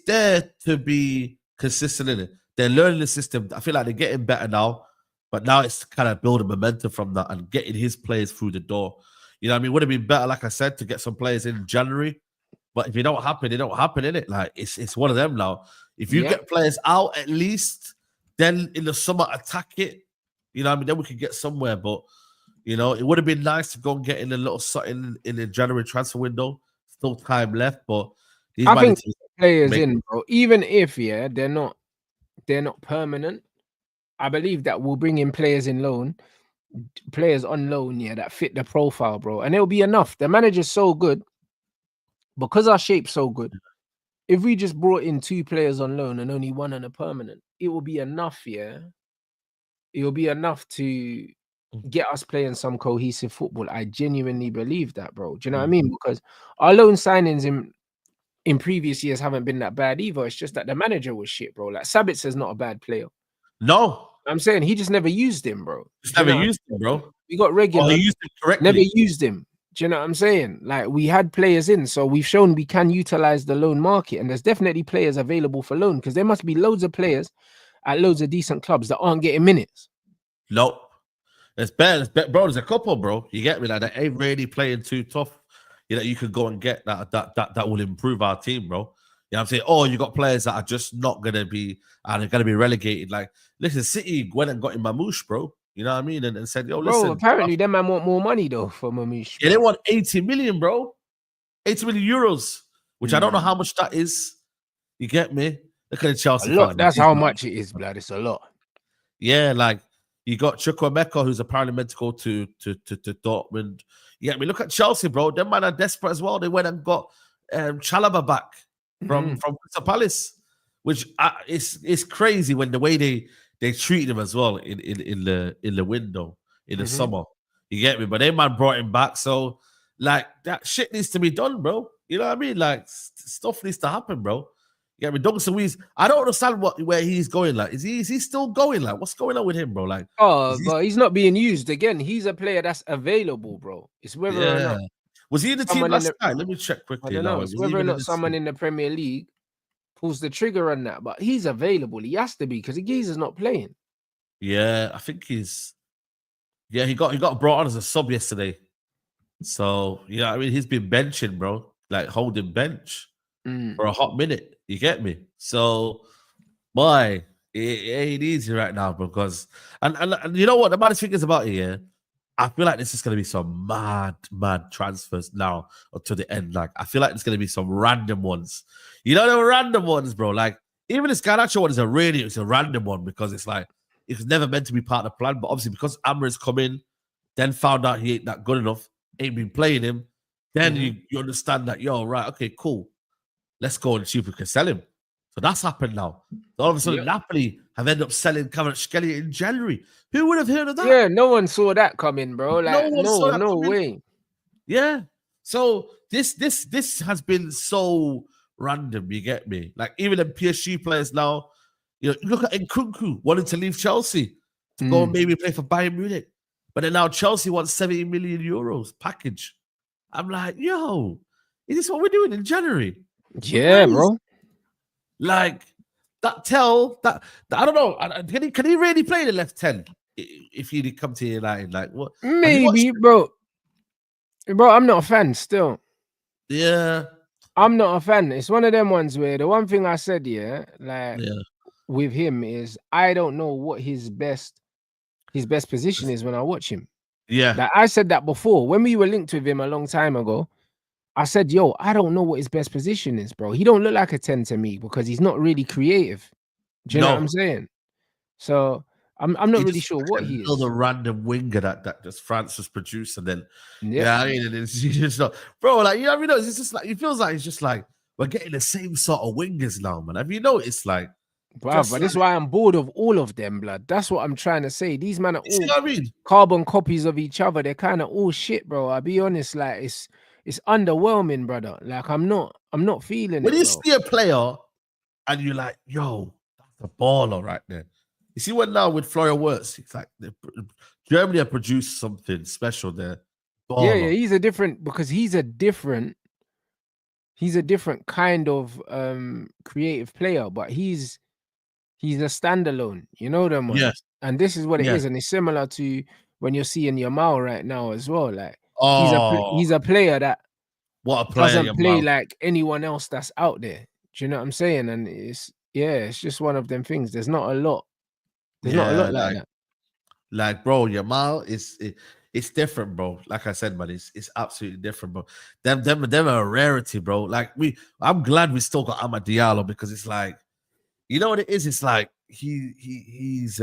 there to be consistent in it. They're learning the system. I feel like they're getting better now, but now it's kind of building momentum from that and getting his players through the door. You know what I mean? Would have been better, like I said, to get some players in January. But if it don't happen, it don't happen, innit? Like it's one of them now. If you get players out at least, then in the summer attack it. You know what I mean? Then we could get somewhere. But you know, it would have been nice to go and get in a little something in the January transfer window. Still time left, but I think players in, bro. Even if they're not permanent. I believe that we'll bring in players on loan, that fit the profile, bro. And it'll be enough. The manager's so good. Because our shape's so good, if we just brought in 2 players on loan and only 1 on a permanent, it will be enough, It will be enough to get us playing some cohesive football. I genuinely believe that, bro. Do you know what I mean? Because our loan signings in previous years haven't been that bad either. It's just that the manager was shit, bro. Like, Sabitzer is not a bad player. No. I'm saying he just never used him, bro. Just never used him, bro. We got regular. He used him correctly. Never used him. Do you know what I'm saying? Like, we had players in, so we've shown we can utilize the loan market, and there's definitely players available for loan, because there must be loads of players at loads of decent clubs that aren't getting minutes. Nope. It's better, bro. There's a couple, bro. You get me? Like, they ain't really playing too tough. You could go and get that will improve our team, bro. You know what I'm saying? Oh, you got players that are just not gonna be, and they're gonna be relegated. Like, listen, City went and got in Mamouche, bro. You know what I mean? And said, yo, listen. Bro, apparently them man want more money though for Mamouche. Yeah, they want 80 million, bro. 80 million euros, which I don't know how much that is. You get me? Look at the Chelsea. A lot. That's how much it is, blood. It's a lot. Yeah, like, you got Chukwuemeka, who's apparently meant to go to Dortmund. You get me? Look at Chelsea, bro. Them man are desperate as well. They went and got Chalobah back from Crystal Palace, which is crazy when the way they treat him as well in the window in the summer. You get me? But they man brought him back, so like, that shit needs to be done, bro. You know what I mean? Like, stuff needs to happen, bro. Yeah, I mean, Douglas Luiz, I don't understand where he's going. Like, is he still going? Like, what's going on with him, bro? Like, but he's not being used again. He's a player that's available, bro. It's whether or not. Was he in the team last night? Let me check quickly. I don't know. It's whether or not someone in the Premier League pulls the trigger on that. But he's available. He has to be, because the geezer's not playing. Yeah, I think he's. Yeah, he got brought on as a sub yesterday. So yeah, I mean, he's been benching, bro. Like, holding bench for a hot minute. You get me? So, boy, it ain't easy right now, because and you know what the maddest thing is about it, yeah? I feel like this is gonna be some mad transfers now up to the end. Like, I feel like there's gonna be some random ones. You know, the random ones, bro. Like, even this Garnacho one is a random one, because it's like, it's never meant to be part of the plan. But obviously, because Amra's come in, then found out he ain't that good enough, ain't been playing him, then you understand that, yo, right, okay, cool. Let's go and see if we can sell him. So that's happened now. So all of a sudden, Napoli have ended up selling Kvaratskhelia in January. Who would have heard of that? Yeah, no one saw that coming, bro. Like, no way. Yeah. So this has been so random. You get me? Like, even the PSG players now. You know, look at Nkunku wanting to leave Chelsea to go and maybe play for Bayern Munich, but then now Chelsea wants 70 million euros package. I'm like, yo, is this what we're doing in January? Yeah, bro. Like, I don't know. Can he really play the left 10 if he'd come to United? Like, what? Maybe, bro. Bro, I'm not a fan still. Yeah. I'm not a fan. It's one of them ones where the one thing I said, with him is, I don't know what his best position is when I watch him. Yeah. Like, I said that before. When we were linked with him a long time ago, I said, yo, I don't know what his best position is, bro. He don't look like a 10 to me, because he's not really creative. Do you know what I'm saying? So I'm not really sure what he is. The random winger that just France was produced, and then I mean, it's just not, bro. Like, you know, it's just like, it feels like it's just like we're getting the same sort of wingers now, man. Have you noticed? Like, bro, but this is why I'm bored of all of them, blood. That's what I'm trying to say. These men are all carbon copies of each other. They're kind of all shit, bro. I'll be honest, like, it's underwhelming, brother. Like, I'm not feeling when it. When you see a player and you're like, yo, that's a baller right there. You see what now with Florian Wirtz, it's like Germany have produced something special there. Baller. Yeah, he's a different kind of creative player, but he's a standalone, you know them. Yes. And this is what it is, and it's similar to when you're seeing Yamal right now as well. Like, he's a player that doesn't play like anyone else that's out there. Do you know what I'm saying? And it's just one of them things. There's not a lot. There's not a lot like that. Like, bro, Yamal it's different, bro. Like I said, man, it's absolutely different, bro. Them are a rarity, bro. Like, I'm glad we still got Amad Diallo, because it's like, you know what it is? It's like he's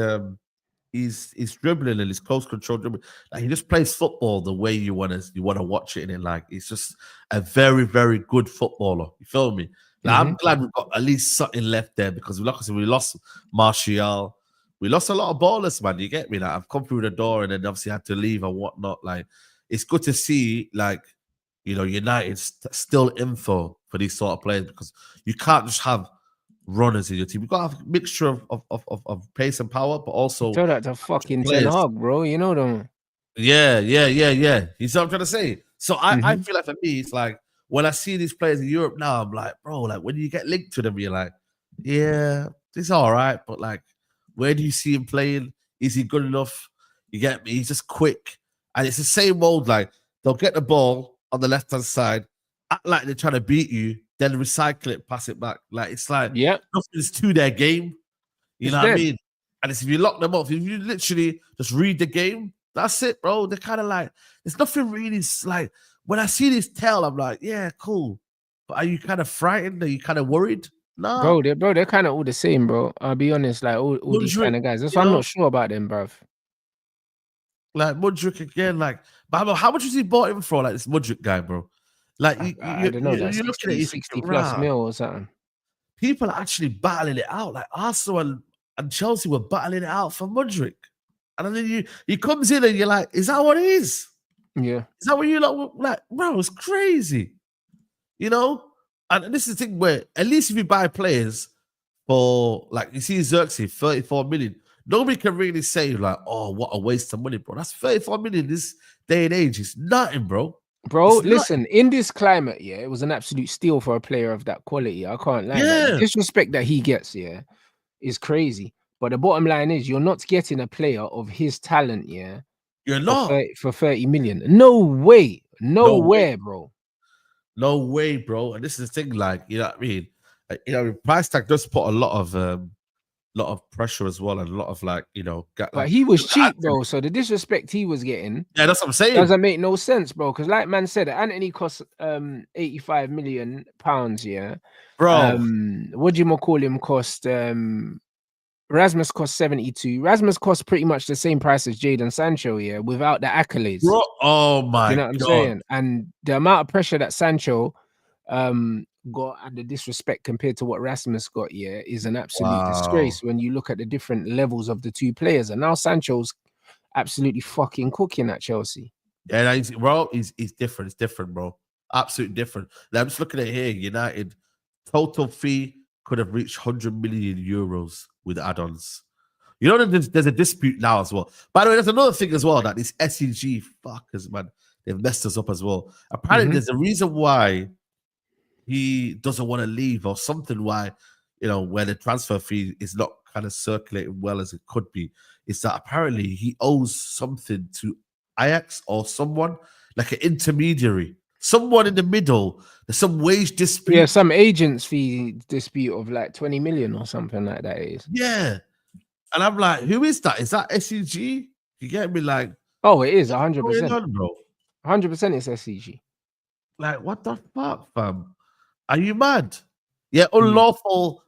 dribbling and he's close control dribbling. Like, he just plays football the way you want to watch it, and like, he's just a very, very good footballer. You feel me? Like, I'm glad we've got at least something left there, because we lost Martial. We lost a lot of ballers, man. You get me? Like, I've come through the door and then obviously had to leave and whatnot. Like, it's good to see, like, you know, United still in for these sort of players, because you can't just have runners in your team. You've got to have a mixture of pace and power, but also tell that to fucking Ten Hag, bro. You know them. Yeah. You see what I'm trying to say? So I feel like for me, it's like when I see these players in Europe now, I'm like, bro, like when you get linked to them, you're like, yeah, it's all right, but like, where do you see him playing? Is he good enough? You get me? He's just quick, and it's the same old. Like they'll get the ball on the left hand side, act like they're trying to beat you, then recycle it, pass it back. Like it's like nothing's to their game. You know what I mean? And it's if you lock them up, if you literally just read the game, that's it, bro. They're kind of like, there's nothing really like when I see this tell, I'm like, yeah, cool. But are you kind of frightened? Are you kind of worried? No. They're kind of all the same, bro. I'll be honest, like all these kind of guys. That's why I'm not sure about them, bruv. Like Mudryk again, like, but how much was he bought him for? Like this Mudryk guy, bro. Like I don't know, you're looking at 60 plus mil or something. People are actually battling it out. Like Arsenal and Chelsea were battling it out for Mudryk. And then he comes in and you're like, is that what it is? Yeah. Is that what you like, bro, it's crazy. You know? And this is the thing where at least if you buy players for like you see Xerxes, 34 million, nobody can really say like, oh, what a waste of money, bro. That's 34 million this day and age. It's nothing, bro. Bro, listen, in this climate, yeah, it was an absolute steal for a player of that quality. I can't lie. Yeah. The disrespect that he gets, yeah, is crazy. But the bottom line is you're not getting a player of his talent, yeah. You're not for 30 million. No way. No way, bro. No way, bro. And this is the thing, like, you know what I mean? You know, price tag does put a lot of pressure as well, and a lot of like, you know, but he was cheap, bro. So the disrespect he was getting, yeah, that's what I'm saying. Doesn't make no sense, bro. Because like man said, Anthony cost 85 million pounds, yeah. Bro. What do you call him cost Rasmus cost 72. Rasmus cost pretty much the same price as Jadon Sancho, yeah, without the accolades. Bro, oh my God. You know what I'm saying? And the amount of pressure that Sancho got and the disrespect compared to what Rasmus got, yeah, is an absolute disgrace when you look at the different levels of the two players. And now Sancho's absolutely fucking cooking at Chelsea. Yeah, bro, he's different. It's different, bro. Absolutely different. Now, I'm just looking at here. United total fee could have reached 100 million euros with add-ons. You know, there's a dispute now as well. By the way, there's another thing as well that these SEG fuckers, man, they've messed us up as well. Apparently, there's a reason why he doesn't want to leave or something. Why, you know, where the transfer fee is not kind of circulating well as it could be. Is that apparently he owes something to Ajax or someone like an intermediary, someone in the middle. There's some wage dispute. Yeah, some agent's fee dispute of like 20 million or something like that is. Yeah. And I'm like, who is that? Is that SEG? You get me? Like, oh, it is 100%. Bro? 100% it's SEG. Like, what the fuck, fam? Are you mad? Yeah, unlawful,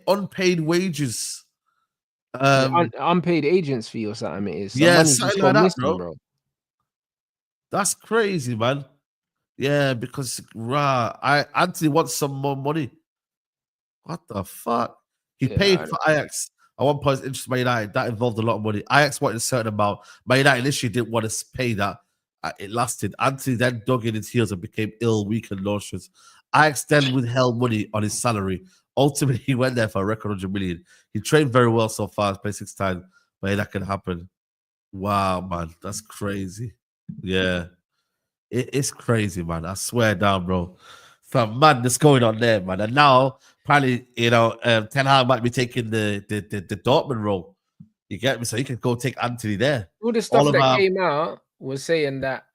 unpaid wages. Unpaid agents fee or something it is. Yeah, something like that, bro. That's crazy, man. Yeah, because Anthony wants some more money. What the fuck? He paid for Ajax at one point. Interest Man United that involved a lot of money. Ajax wanted a certain amount. Man United initially didn't want to pay that. It lasted. Anthony then dug in his heels and became ill, weak, and nauseous. Ajax then withheld money on his salary. Ultimately, he went there for a record 100 million. He trained very well so far. He's played 6 times, but that can happen. Wow, man, that's crazy. Yeah. It's crazy, man. I swear down, bro. Some madness going on there, man. And now, probably, you know, Ten Hag might be taking the Dortmund role. You get me? So he can go take Anthony there. All the stuff that came out was saying that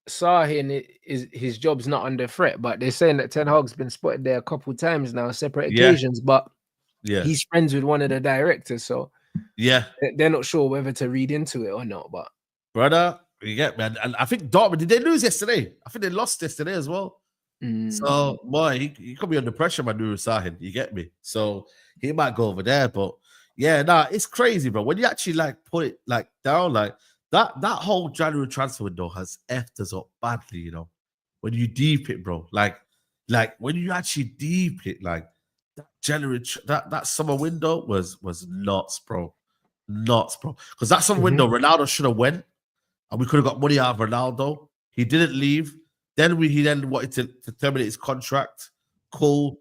Sahin his job's not under threat, but they're saying that Ten Hag's been spotted there a couple times now, separate occasions, but he's friends with one of the directors, so they're not sure whether to read into it or not. But brother, you get me? And I think Dortmund, did they lose yesterday? I think they lost yesterday as well. So boy, he could be under pressure by Nuru Sahin. You get me? So he might go over there, but yeah, it's crazy, bro. When you actually like put it like down, like that whole January transfer window has effed us up badly, you know. When you deep it, bro, like when you actually deep it, like that January that summer window was nuts, bro, because that summer window, Ronaldo should have went, and we could have got money out of Ronaldo. He didn't leave. Then he wanted to terminate his contract. Cool.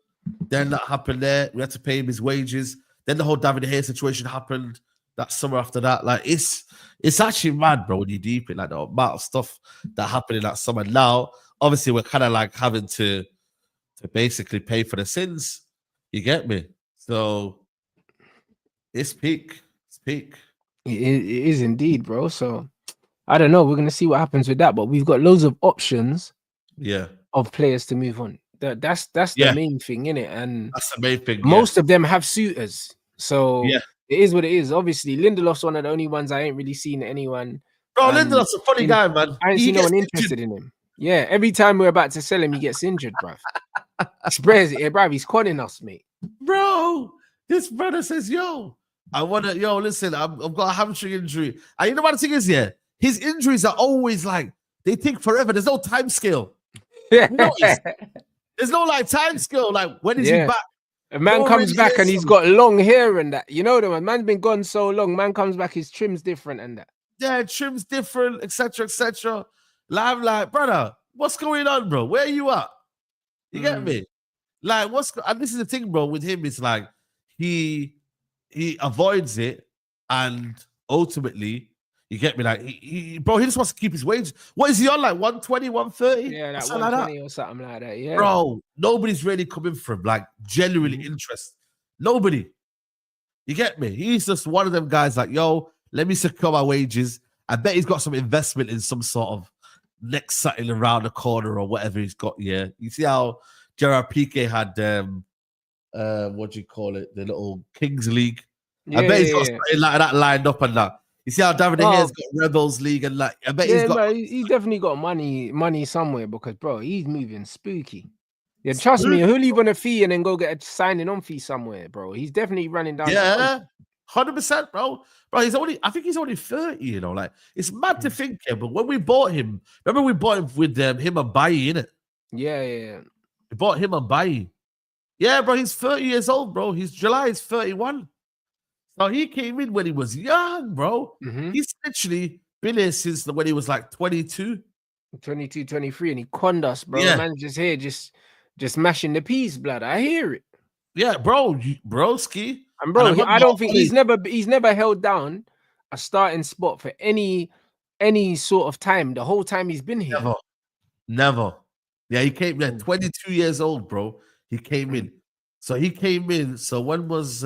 Then that happened there. We had to pay him his wages. Then the whole David De Gea situation happened that summer after that. Like, it's, It's actually mad, bro, when you deep it, like the amount of stuff that happened in that summer. Now, obviously, we're kind of like having to basically pay for the sins. You get me? So it's peak. It's peak. It is indeed, bro. So I don't know. We're gonna see what happens with that, but we've got loads of options. Yeah. Of players to move on. That's the main thing, innit? And that's the main thing. Most of them have suitors, so it is what it is. Obviously, Lindelof's one of the only ones I ain't really seen anyone. Bro, Lindelof's a funny guy, man. I ain't seen no one interested in him. Yeah, every time we're about to sell him, he gets injured, bruv. Spreads it, bruv. He's conning us, mate. Bro, this brother says, "Yo, I wanna, listen, I've got a hamstring injury." And you know what the thing is, his injuries are always like they take forever. There's no time scale. There's no like time scale. Like when is he back? A man comes back and he's got long hair and that. You know, the man's been gone so long. Man comes back, his trim's different and that. Yeah, trim's different, etc., etc. I'm like, brother, what's going on, bro? Where are you at? You get me? Like, and this is the thing, bro, with him, it's like he avoids it, and ultimately, you get me? Like, he just wants to keep his wage. What is he on? Like 120, 130? Yeah, like 120 or something like that. Yeah. Bro, nobody's really coming for him, like genuinely interested. Nobody. You get me? He's just one of them guys like, yo, let me secure my wages. I bet he's got some investment in some sort of next something around the corner or whatever he's got. Yeah. You see how Gerard Piqué had what do you call it? The little Kings League. I bet he's got something like that lined up and that. You see how David Hare's got Rebels League and like I bet he's definitely got money somewhere because bro, he's moving spooky. Yeah, trust me, he'll leave on a fee and then go get a signing on fee somewhere, bro. He's definitely running down. Yeah, 100%, bro. Bro, I think he's only 30, you know. Like it's mad to think, but when we bought him, remember we bought him with him and Bailly, innit? Yeah. We bought him and Bailly. Yeah, bro, he's 30 years old, bro. July is 31. So he came in when he was young, bro. He's literally been here since when he was like 22. 22, 23, and he conned us, bro. Yeah. Man just here, just mashing the peas, blood. I hear it. Yeah, bro, broski. And bro, I don't think he's never held down a starting spot for any sort of time. The whole time he's been here. Never. Yeah, he came 22 years old, bro. He came in. So he came in. So when was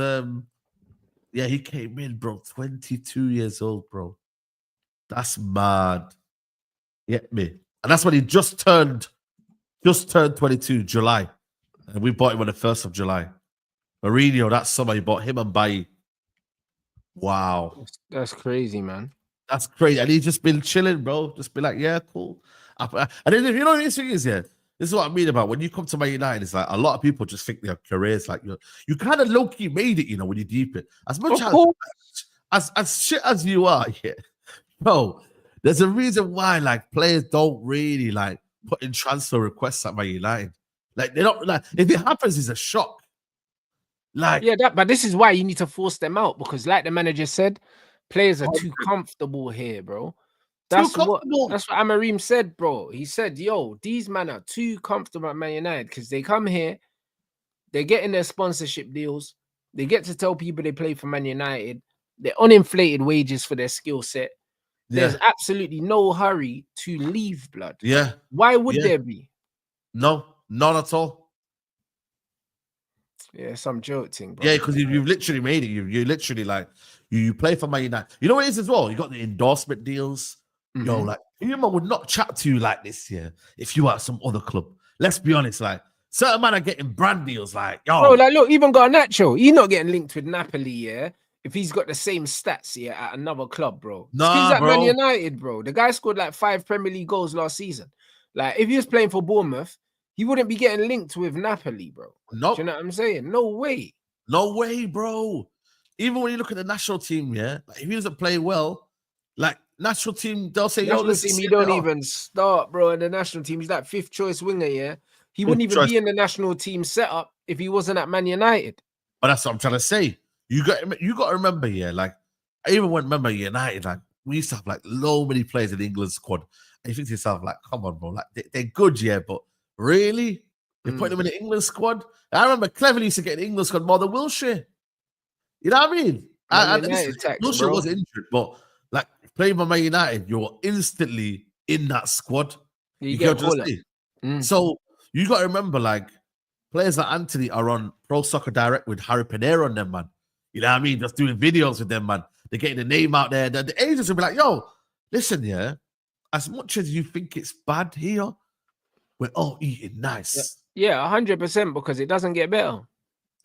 he came in, bro. 22 years old, bro. That's mad. Get me? And that's when he just turned 22, July. And we bought him on the 1st of July. Mourinho, that summer, he bought him and Bailly. Wow. That's crazy, man. That's crazy. And he's just been chilling, bro. Just be like, yeah, cool. And then, you know what this thing is, this is what I mean about when you come to Man United, it's like a lot of people just think their careers like you kind of low-key made it, when you deep it. As much as shit as you are, bro, there's a reason why like players don't really like put in transfer requests at Man United. Like they don't like if it happens, it's a shock. Like but this is why you need to force them out because, like the manager said, players are too comfortable here, bro. That's what Amarim said, bro. He said, "Yo, these men are too comfortable at Man United because they come here, they're getting their sponsorship deals, they get to tell people they play for Man United, they're uninflated wages for their skill set. There's absolutely no hurry to leave, blood. Yeah. Why would there be? No, none at all. Yeah, some joke thing, bro. Yeah, because you've literally made it. You literally like you play for Man United. You know what it is as well? You got the endorsement deals. Yo, like your man would not chat to you like this, if you are at some other club. Let's be honest, like certain man are getting brand deals, like yo. Bro, like look, even Garnacho, he's not getting linked with Napoli, if he's got the same stats, at another club, bro. Nah, he's at bro. Man United, bro. The guy scored like 5 Premier League goals last season. Like if he was playing for Bournemouth, he wouldn't be getting linked with Napoli, bro. Nope. Do you know what I'm saying? No way. No way, bro. Even when you look at the national team, like if he doesn't play well, like national team, they'll say, yo, listen, he don't even start, bro, in the national team. He's like 5th choice winger, He wouldn't even be in the national team setup if he wasn't at Man United. But that's what I'm trying to say. You got to remember, like I even remember United, like we used to have like low many players in the England squad. And you think to yourself, like, come on, bro, like they're good, but really? You're putting them in the England squad? I remember Cleverly used to get in the England squad more than Wilshere. You know what I mean? Wilshere was injured, but like playing for Man United, you're instantly in that squad. You get called. So you got to remember, like, players like Anthony are on Pro Soccer Direct with Harry Pinero on them, man. You know what I mean? Just doing videos with them, man. They're getting the name out there. The agents will be like, yo, listen, yeah, as much as you think it's bad here, we're all eating nice. Yeah, 100%, because it doesn't get better.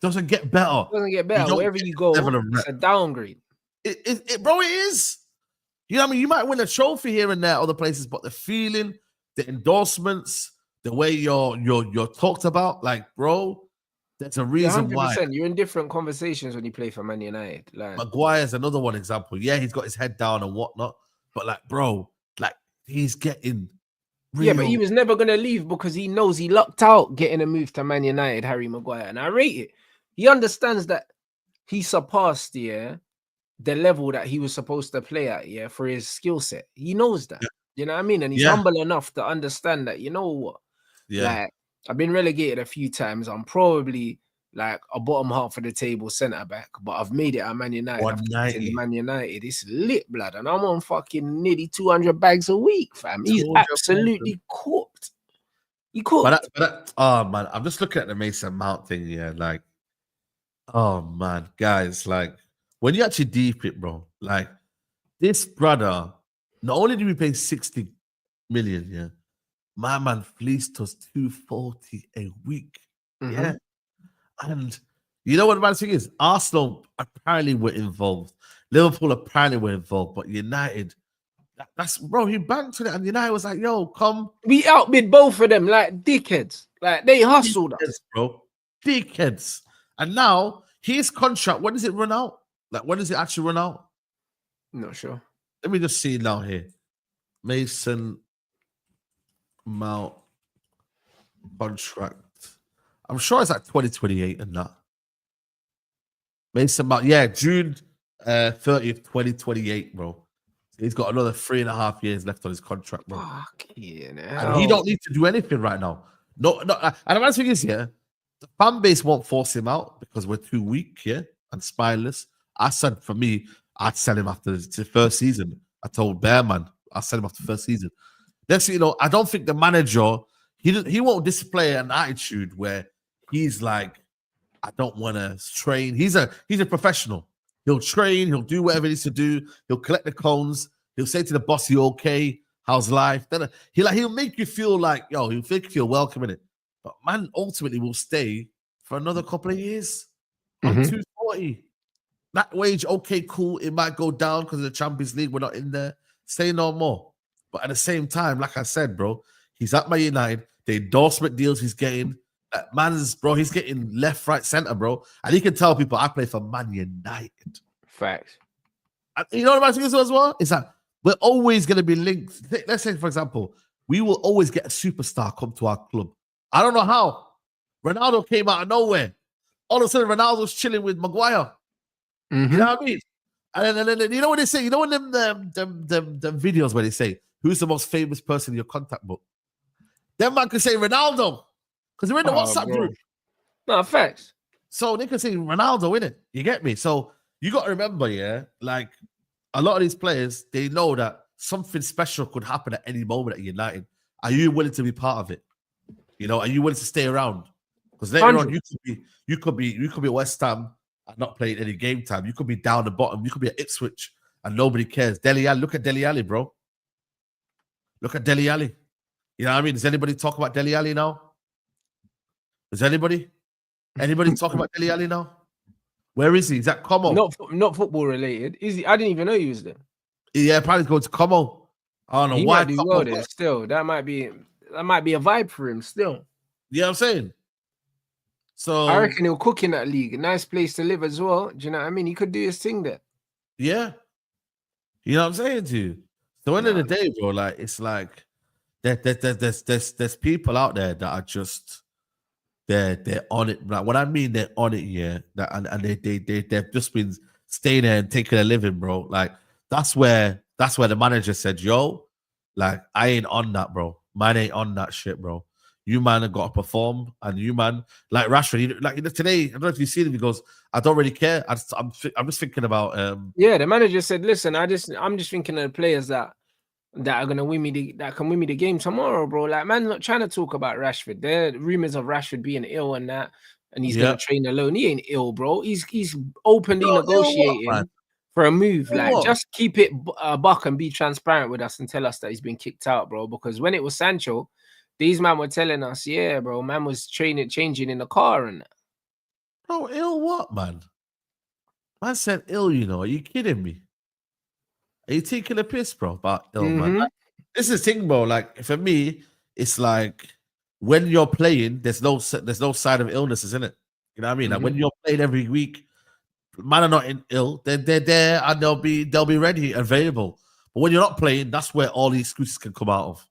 Doesn't get better. Doesn't get better. Wherever you go, it's a downgrade. Bro, it is. You know what I mean? You might win a trophy here and there, other places, but the feeling, the endorsements, the way you're talked about, like, bro, there's a reason why. You're in different conversations when you play for Man United. Like, Maguire's another one example. Yeah, he's got his head down and whatnot, but like, bro, like, he's getting real. Yeah, but he was never gonna leave because he knows he lucked out getting a move to Man United, Harry Maguire, and I rate it. He understands that he surpassed the level that he was supposed to play at, for his skill set. He knows that. You know what I mean? And he's humble enough to understand that, you know what? Like, I've been relegated a few times. I'm probably like a bottom half of the table centre back, but I've made it at Man United. Man United. It's lit, blood. And I'm on fucking nearly 200 bags a week, fam. He's absolutely cooked. He cooked. Oh, man. I'm just looking at the Mason Mount thing, like, oh, man. Guys, like, when you actually deep it, bro, like, this brother, not only did we pay 60 million, my man fleeced us 240 a week. Mm-hmm. And you know what the bad thing is? Arsenal apparently were involved. Liverpool apparently were involved, but United, that's, bro, he banked on it, and United was like, yo, come. We outbid both of them like dickheads. Like, they hustled us. Bro. Dickheads. And now, his contract, when does it run out? Like, when does it actually run out? Not sure. Let me just see now here. Mason Mount contract. I'm sure it's like 2028 and that. Mason Mount, June 30th, 2028, bro. He's got another 3.5 years left on his contract, bro. Fuck yeah, and he don't need to do anything right now. No. And the main thing is, the fan base won't force him out because we're too weak, and spineless. I said, for me, I'd sell him after the first season. I told Bearman, I'll sell him after the first season. Next thing you know, I don't think the manager, he won't display an attitude where he's like, I don't want to train. He's a professional. He'll train. He'll do whatever he needs to do. He'll collect the cones. He'll say to the boss, "You okay? How's life?" Then he'll make you feel like, he'll make you feel welcome in it. But man, ultimately will stay for another couple of years. On 240. That wage, okay, cool. It might go down because of the Champions League. We're not in there. Say no more. But at the same time, like I said, bro, he's at Man United. The endorsement deals he's getting. He's getting left, right, center, bro. And he can tell people, I play for Man United. Facts. And you know what I'm saying as well? Is that we're always going to be linked. Let's say, for example, we will always get a superstar come to our club. I don't know how. Ronaldo came out of nowhere. All of a sudden, Ronaldo's chilling with Maguire. Mm-hmm. You know what I mean? And then you know what they say? You know in them videos where they say, who's the most famous person in your contact book? Them man could say Ronaldo. Because they're in the WhatsApp group. No, facts. So they can say Ronaldo, innit? You get me? So you got to remember, like a lot of these players, they know that something special could happen at any moment at United. Are you willing to be part of it? Are you willing to stay around? Because later on, you could be at West Ham and not playing any game time. You could be down the bottom. You could be at Ipswich and nobody cares. Dele Alli, look at Dele Alli, bro. Look at Dele Alli. You know what I mean? Does anybody talk about Dele Alli now? Does anybody talk about Dele Alli now? Where is he? Is that Como? Not football related. Is he? I didn't even know he was there. Yeah, probably going to Como. I don't know why. He might do well there still. That might be a vibe for him still. You know what I'm saying? So I reckon he'll cook in that league. A nice place to live as well. Do you know what I mean? He could do his thing there. Yeah. You know what I'm saying to you? So end of the day, bro, like it's like there's people out there that are just they're on it. Like what I mean, they're on it, and they've just been staying there and taking a living, bro. Like that's where the manager said, yo, like I ain't on that, bro. Man ain't on that shit, bro. you man have got to perform, and you man like Rashford, today. I don't know if you've seen him. He goes, I don't really care. I'm just thinking about. The manager said, listen, I'm just thinking of the players that are gonna win me that can win me the game tomorrow, bro. Like, man, not trying to talk about Rashford. There are rumors of Rashford being ill and that, and he's gonna train alone. He ain't ill, bro. He's openly negotiating for a move. Like, just keep it buck and be transparent with us and tell us that he's been kicked out, bro. Because when it was Sancho, these man were telling us, yeah, bro, man was changing in the car and that. Bro, ill what, man? Man said ill, you know. Are you kidding me? Are you taking a piss, bro? About ill, man. Like, this is the thing, bro. Like, for me, it's like when you're playing, there's no sign of illness, isn't it? You know what I mean? Like, when you're playing every week, man are not ill. They're there and they'll be ready, available. But when you're not playing, that's where all the excuses can come out of.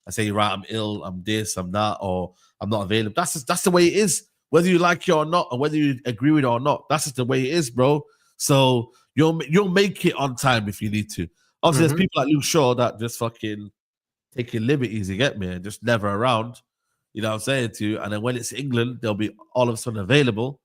I say, right, I'm ill, I'm this, I'm that, or I'm not available. That's the way it is. Whether you like it or not, or whether you agree with it or not, that's just the way it is, bro. So you'll make it on time if you need to. Obviously, there's people like Luke Shaw that just fucking taking liberties, you get me, and just never around. You know what I'm saying to you? And then when it's England, they'll be all of a sudden available.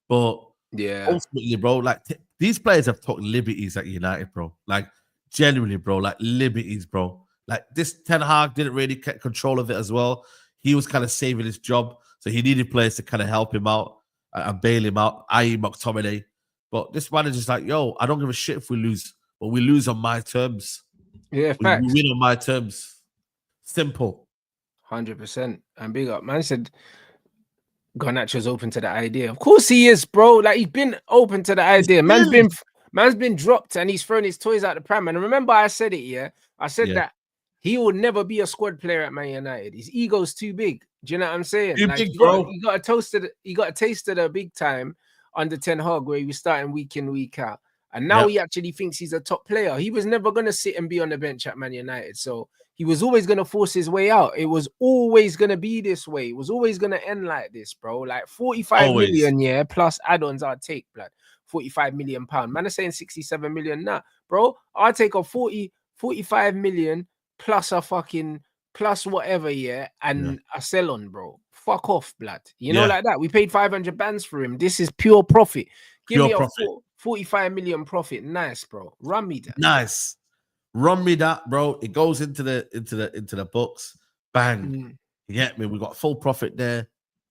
But ultimately, bro, like these players have took liberties at United, bro. Like genuinely, bro, like liberties, bro. Like this Ten Hag didn't really get control of it as well. He was kind of saving his job, so he needed players to kind of help him out and bail him out, i.e. McTominay. But this manager's like, yo, I don't give a shit if we lose, but we lose on my terms. Yeah, we win on my terms. Simple. 100%. And big up. Man said Garnacho's open to the idea. Of course he is, bro. Like, he's been open to the idea. Man's been dropped and he's thrown his toys out the pram. And remember I said it, yeah? I said that he will never be a squad player at Man United. His ego's too big. Do you know what I'm saying? Too big, bro. He got a taste of the big time under Ten Hag, where he was starting week in, week out. And now he actually thinks he's a top player. He was never going to sit and be on the bench at Man United. So he was always going to force his way out. It was always going to be this way. It was always going to end like this, bro. Like 45 million, plus add-ons I'd take, blood. 45 million pound. Man are saying 67 million. Nah, bro. I'll take a 45 million plus a fucking plus whatever, and a sell on, bro. Fuck off, blood. You know, like that. We paid 500 bands for him. This is pure profit. Give me a 45 million profit. Nice, bro. Run me that. Nice. Run me that, bro. It goes into the books. Bang. You get me? We got full profit there.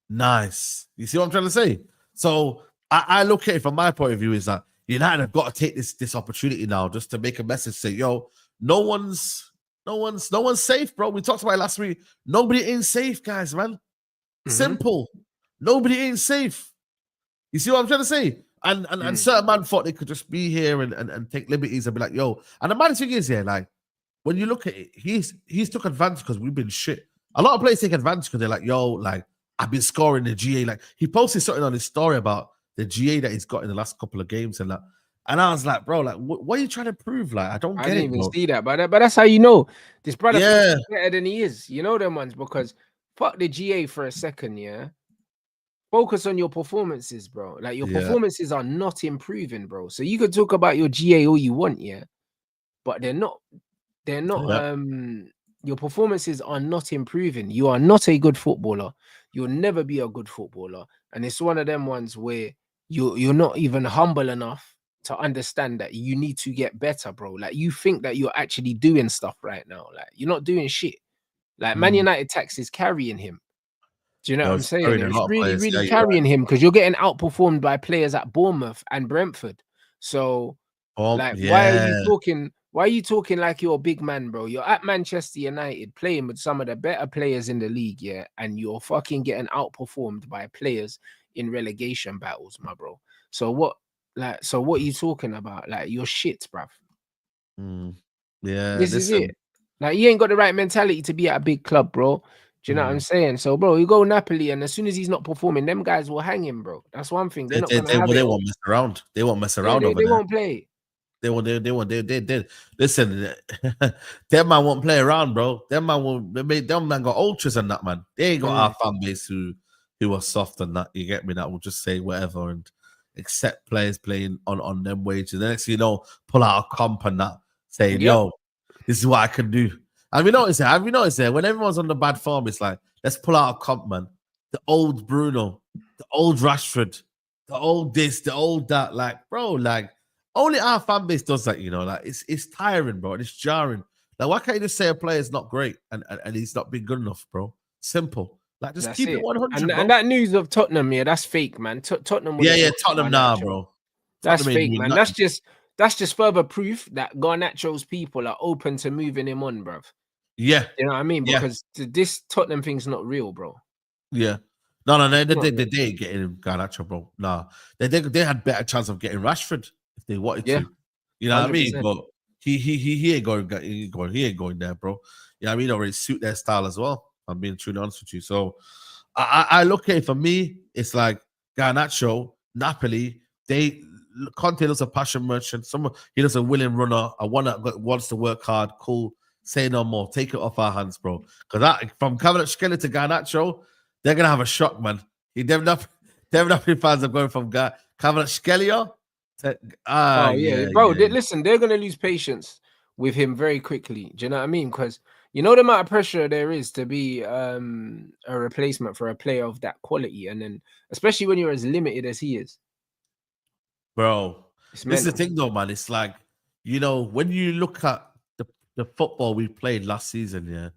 Nice. You see what I'm trying to say? So I look at it from my point of view is that United have got to take this opportunity now just to make a message, say, yo, no one's safe, bro. We talked about it last week. Nobody ain't safe, guys, man. Simple. Nobody ain't safe. You see what I'm trying to say? And certain man thought they could just be here and take liberties and be like, yo. And the maddest thing is, like, when you look at it, he's took advantage because we've been shit. A lot of players take advantage because they're like, yo, like, I've been scoring the GA. Like, he posted something on his story about the GA that he's got in the last couple of games and that. And I was like, bro, like, what are you trying to prove? Like, I don't get it. I didn't even see that, but that's how you know this brother is better than he is. You know them ones, because fuck the GA for a second, Focus on your performances, bro. Like, your performances are not improving, bro. So you could talk about your GA all you want, but they're not. Your performances are not improving. You are not a good footballer. You'll never be a good footballer. And it's one of them ones where you're not even humble enough to understand that you need to get better, bro. Like, you think that you're actually doing stuff right now. Like, you're not doing shit. Like, Man United tax is carrying him. Do you know what I'm saying? It's really carrying him, because you're getting outperformed by players at Bournemouth and Brentford. So, why are you talking like you're a big man, bro? You're at Manchester United playing with some of the better players in the league, and you're fucking getting outperformed by players in relegation battles, my bro. So what are you talking about? Like, you're shit, bruv. This is it. Like, you ain't got the right mentality to be at a big club, bro. Do you know what I'm saying? So, bro, you go Napoli, and as soon as he's not performing, them guys will hang him, bro. That's one thing. They won't mess around. They won't mess around over there. They won't play. They listen, them man won't play around, bro. Them man got ultras and that, man. They ain't got our fan base who are soft and that, you get me, that will just say whatever and accept players playing on them wages. The next thing you know, pull out a comp and that, saying, yo, this is what I can do. Have you noticed that? When everyone's on the bad form, it's like let's pull out a comp, man. The old Bruno, the old Rashford, the old this, the old that. Like, bro, like, only our fan base does that, you know. Like, it's tiring, bro, and it's jarring. Like, why can't you just say a player is not great and he's not been good enough, bro? Simple. Like, just keep it 100, bro. And that news of Tottenham, yeah, that's fake, man. Tottenham. Yeah, Tottenham, nah, bro. That's fake, man. That's just further proof that Garnacho's people are open to moving him on, bro. Yeah. You know what I mean? Because this Tottenham thing's not real, bro. Yeah. No, they ain't getting Garnacho, bro. Nah. They had better chance of getting Rashford if they wanted to. You know 100%. What I mean? But he ain't going there, bro. You know what I mean? Already suit their style as well. I'm being truly honest with you. So I look at it, for me, it's like Garnacho, Napoli, Conte does a passion merchant. He does a willing runner. A one that wants to work hard. Cool. Say no more. Take it off our hands, bro. Because from Kvaratskhelia to Garnacho, they're gonna have a shock, man. Them Napoli fans are going from Kvaratskhelia to bro. Listen, they're gonna lose patience with him very quickly. Do you know what I mean? Because you know the amount of pressure there is to be a replacement for a player of that quality, and then especially when you're as limited as he is. Bro, this is the thing though, man. It's like, you know, when you look at the football we played last season, yeah,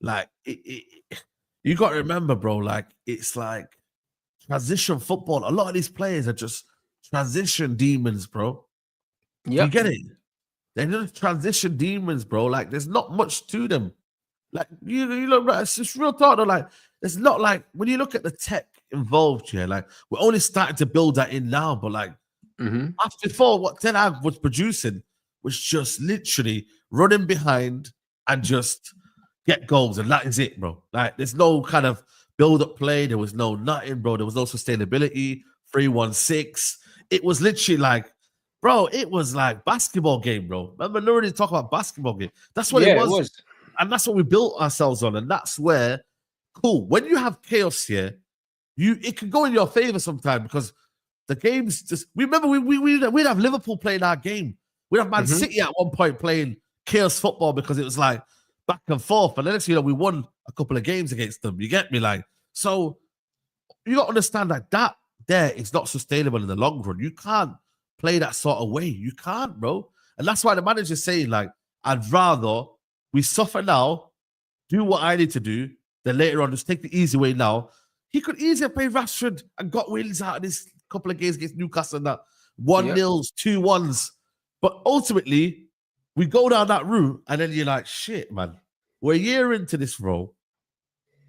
like you got to remember, bro, like it's like transition football. A lot of these players are just transition demons, bro. Yep. You get it? They're just transition demons, bro. Like there's not much to them. Like you look, it's just real talk though. Like it's not like when you look at the tech involved here, like we're only starting to build that in now, but like after before, what Ten Hag was producing was just literally running behind and just get goals, and that is it, bro. Like there's no kind of build-up play. There was no nothing, bro. There was no sustainability. 3-1-6. It was literally like, bro, it was like basketball game, bro. Remember, nobody talk about basketball game. That's what it was. And that's what we built ourselves on. And that's where, cool, when you have chaos here, it can go in your favor sometimes because the games just, remember, we'd have Liverpool playing our game. We'd have Man City at one point playing chaos football because it was like back and forth. And then, you know, we won a couple of games against them. You get me? Like, so you got to understand that there is not sustainable in the long run. You can't play that sort of way. You can't, bro. And that's why the manager's saying, like, I'd rather we suffer now, do what I need to do, then later on just take the easy way now. He could easily play Rashford and got wins out of this couple of games against Newcastle and that 1-0s, 2-1s. But ultimately, we go down that route, and then you're like, shit, man. We're a year into this role.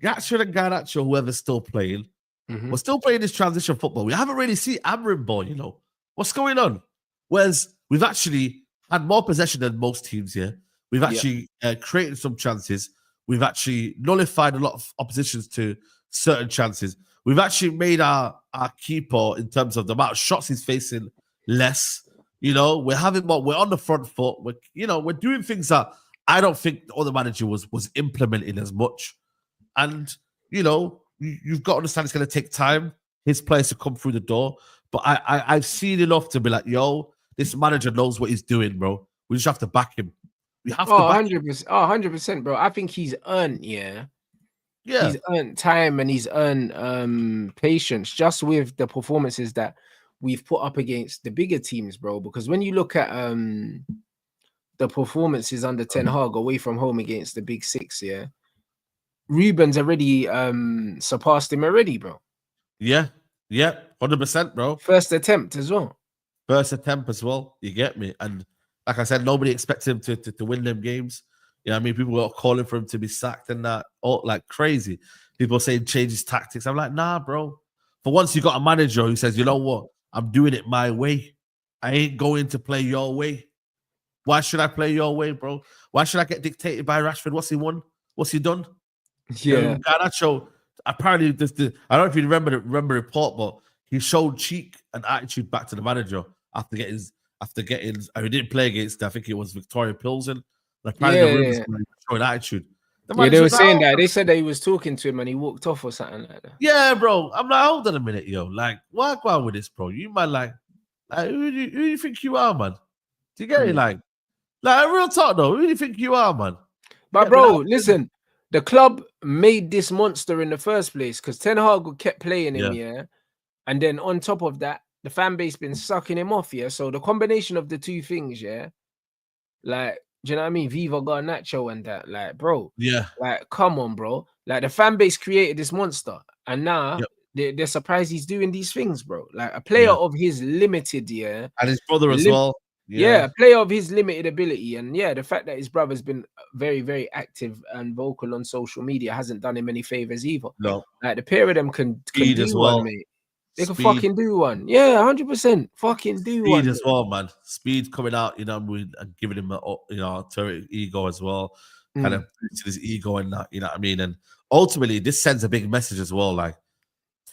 Rashford and Garnacho, whoever's still playing, we're still playing this transition football. We haven't really seen Amrin ball, you know. What's going on? Whereas we've actually had more possession than most teams here. We've actually created some chances. We've actually nullified a lot of oppositions to certain chances. We've actually made our keeper, in terms of the amount of shots he's facing, less. You know, we're on the front foot. We're doing things that I don't think the other manager was implementing as much. And, you know, you've got to understand it's going to take time, his players to come through the door. But I've seen enough to be like, yo, this manager knows what he's doing, bro. We just have to back him. We have to back 100%. Oh, 100%, bro. I think he's earned, he's earned time and he's earned patience just with the performances that we've put up against the bigger teams, bro. Because when you look at the performances under Ten Hag away from home against the big six, Ruben's already surpassed him already, bro. Yeah, 100%, bro. First attempt as well. You get me? And like I said, nobody expected him to win them games. You know what I mean? People were calling for him to be sacked and that, like crazy. People saying change his tactics. I'm like, nah, bro. For once, you got a manager who says, you know what? I'm doing it my way. I ain't going to play your way. Why should I play your way, bro? Why should I get dictated by Rashford? What's he won? What's he done? Yeah. Garnacho, apparently, I don't know if you remember the report, but he showed cheek and attitude back to the manager after getting. He didn't play against, I think it was Victoria Pilsen. Apparently, showing attitude. They were saying that. They said that he was talking to him and he walked off or something like that. Yeah, bro. I'm like, hold on a minute, yo. Like, why go on with this, bro? You man, like who do you think you are, man? Do you get it? Like real talk though. Who do you think you are, man? But bro, listen, the club made this monster in the first place because Ten Hag kept playing him, yeah. And then on top of that, the fan base been sucking him off, yeah. So the combination of the two things, yeah, like, do you know what I mean? Viva Garnacho and that, like, bro, like, come on, bro. Like, the fan base created this monster, and now they're surprised he's doing these things, bro. Like, a player of his limited, and his brother as well. Yeah, a player of his limited ability, and the fact that his brother's been very, very active and vocal on social media hasn't done him any favors either. No, like the pair of them can do one, mate. They can fucking do one. Yeah, 100%. Fucking do one. Speed as well, man. Speed coming out, you know, and giving him a, you know, ego as well, kind of boosting his ego and that, you know what I mean? And ultimately, this sends a big message as well. Like,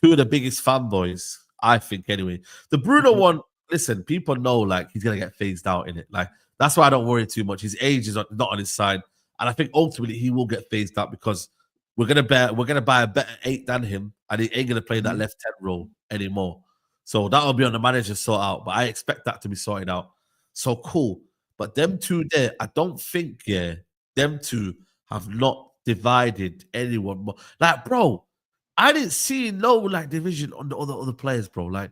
two of the biggest fanboys, I think, anyway. The Bruno one, listen, people know, like, he's going to get phased out in it. Like, that's why I don't worry too much. His age is not on his side. And I think ultimately he will get phased out because we're gonna buy a better 8 than him, and he ain't gonna play that left 10 role anymore. So that'll be on the manager to sort out. But I expect that to be sorted out. So cool. But them two there, I don't think, them two have not divided anyone more. Like, bro, I didn't see no like division on the other players, bro. Like,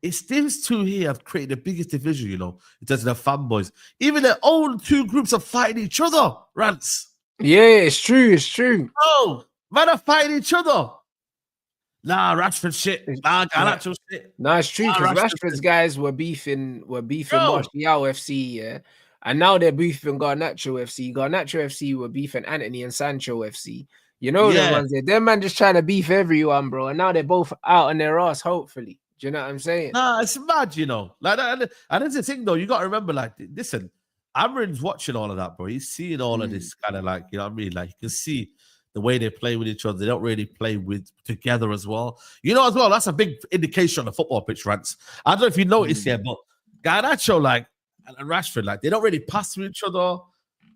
it's these two here have created the biggest division, you know, in terms of their fanboys. Even their own two groups are fighting each other, Rants. Yeah, it's true. It's true. Oh, man are fighting each other. Nah, Rashford shit. Nah, Garnacho shit. Nah, it's true because Rashford's guys were beefing Martial FC, yeah. And now they're beefing Garnacho FC. Garnacho FC were beefing Anthony and Sancho FC. You know the ones there. Them man just trying to beef everyone, bro. And now they're both out on their ass, hopefully. Do you know what I'm saying? Nah, it's mad, you know. Like that, and that's the thing, though. You got to remember, like, listen, Amrin's watching all of that, bro. He's seeing all of this kind of like, you know what I mean? Like, you can see the way they play with each other. They don't really play together as well. You know, as well, that's a big indication on the football pitch, Rants. I don't know if you noticed here, but Garnacho, like, and Rashford, like, they don't really pass to each other.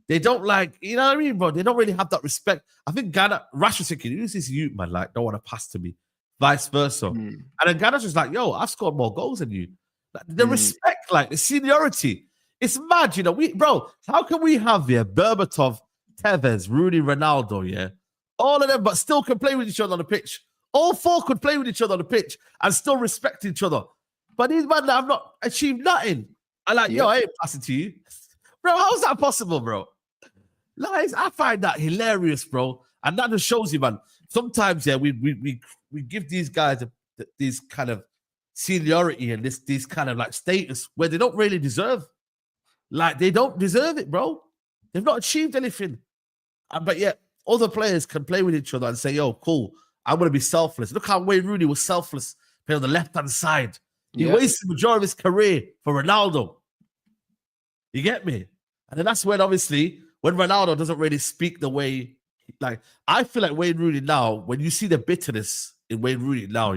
They don't, like, you know what I mean, bro? They don't really have that respect. I think Rashford's thinking, who's this youth, man? Like, don't want to pass to me. Vice versa. And then Garnacho's like, yo, I've scored more goals than you. Like, the respect, like, the seniority. It's mad, you know. Bro, how can we have Berbatov, Tevez, Rooney, Ronaldo, all of them, but still can play with each other on the pitch. All 4 could play with each other on the pitch and still respect each other. But these men that have not achieved nothing. I'm like, yo, I ain't passing to you. Bro, how's that possible, bro? Like, I find that hilarious, bro. And that just shows you, man. Sometimes, we give these guys these kind of seniority and this kind of like status where they don't really deserve. Like, they don't deserve it, bro. They've not achieved anything. But yet, other players can play with each other and say, yo, cool, I'm going to be selfless. Look how Wayne Rooney was selfless playing on the left-hand side. He wasted the majority of his career for Ronaldo. You get me? And then that's when, obviously, when Ronaldo doesn't really speak the way, like, I feel like Wayne Rooney now, when you see the bitterness in Wayne Rooney now,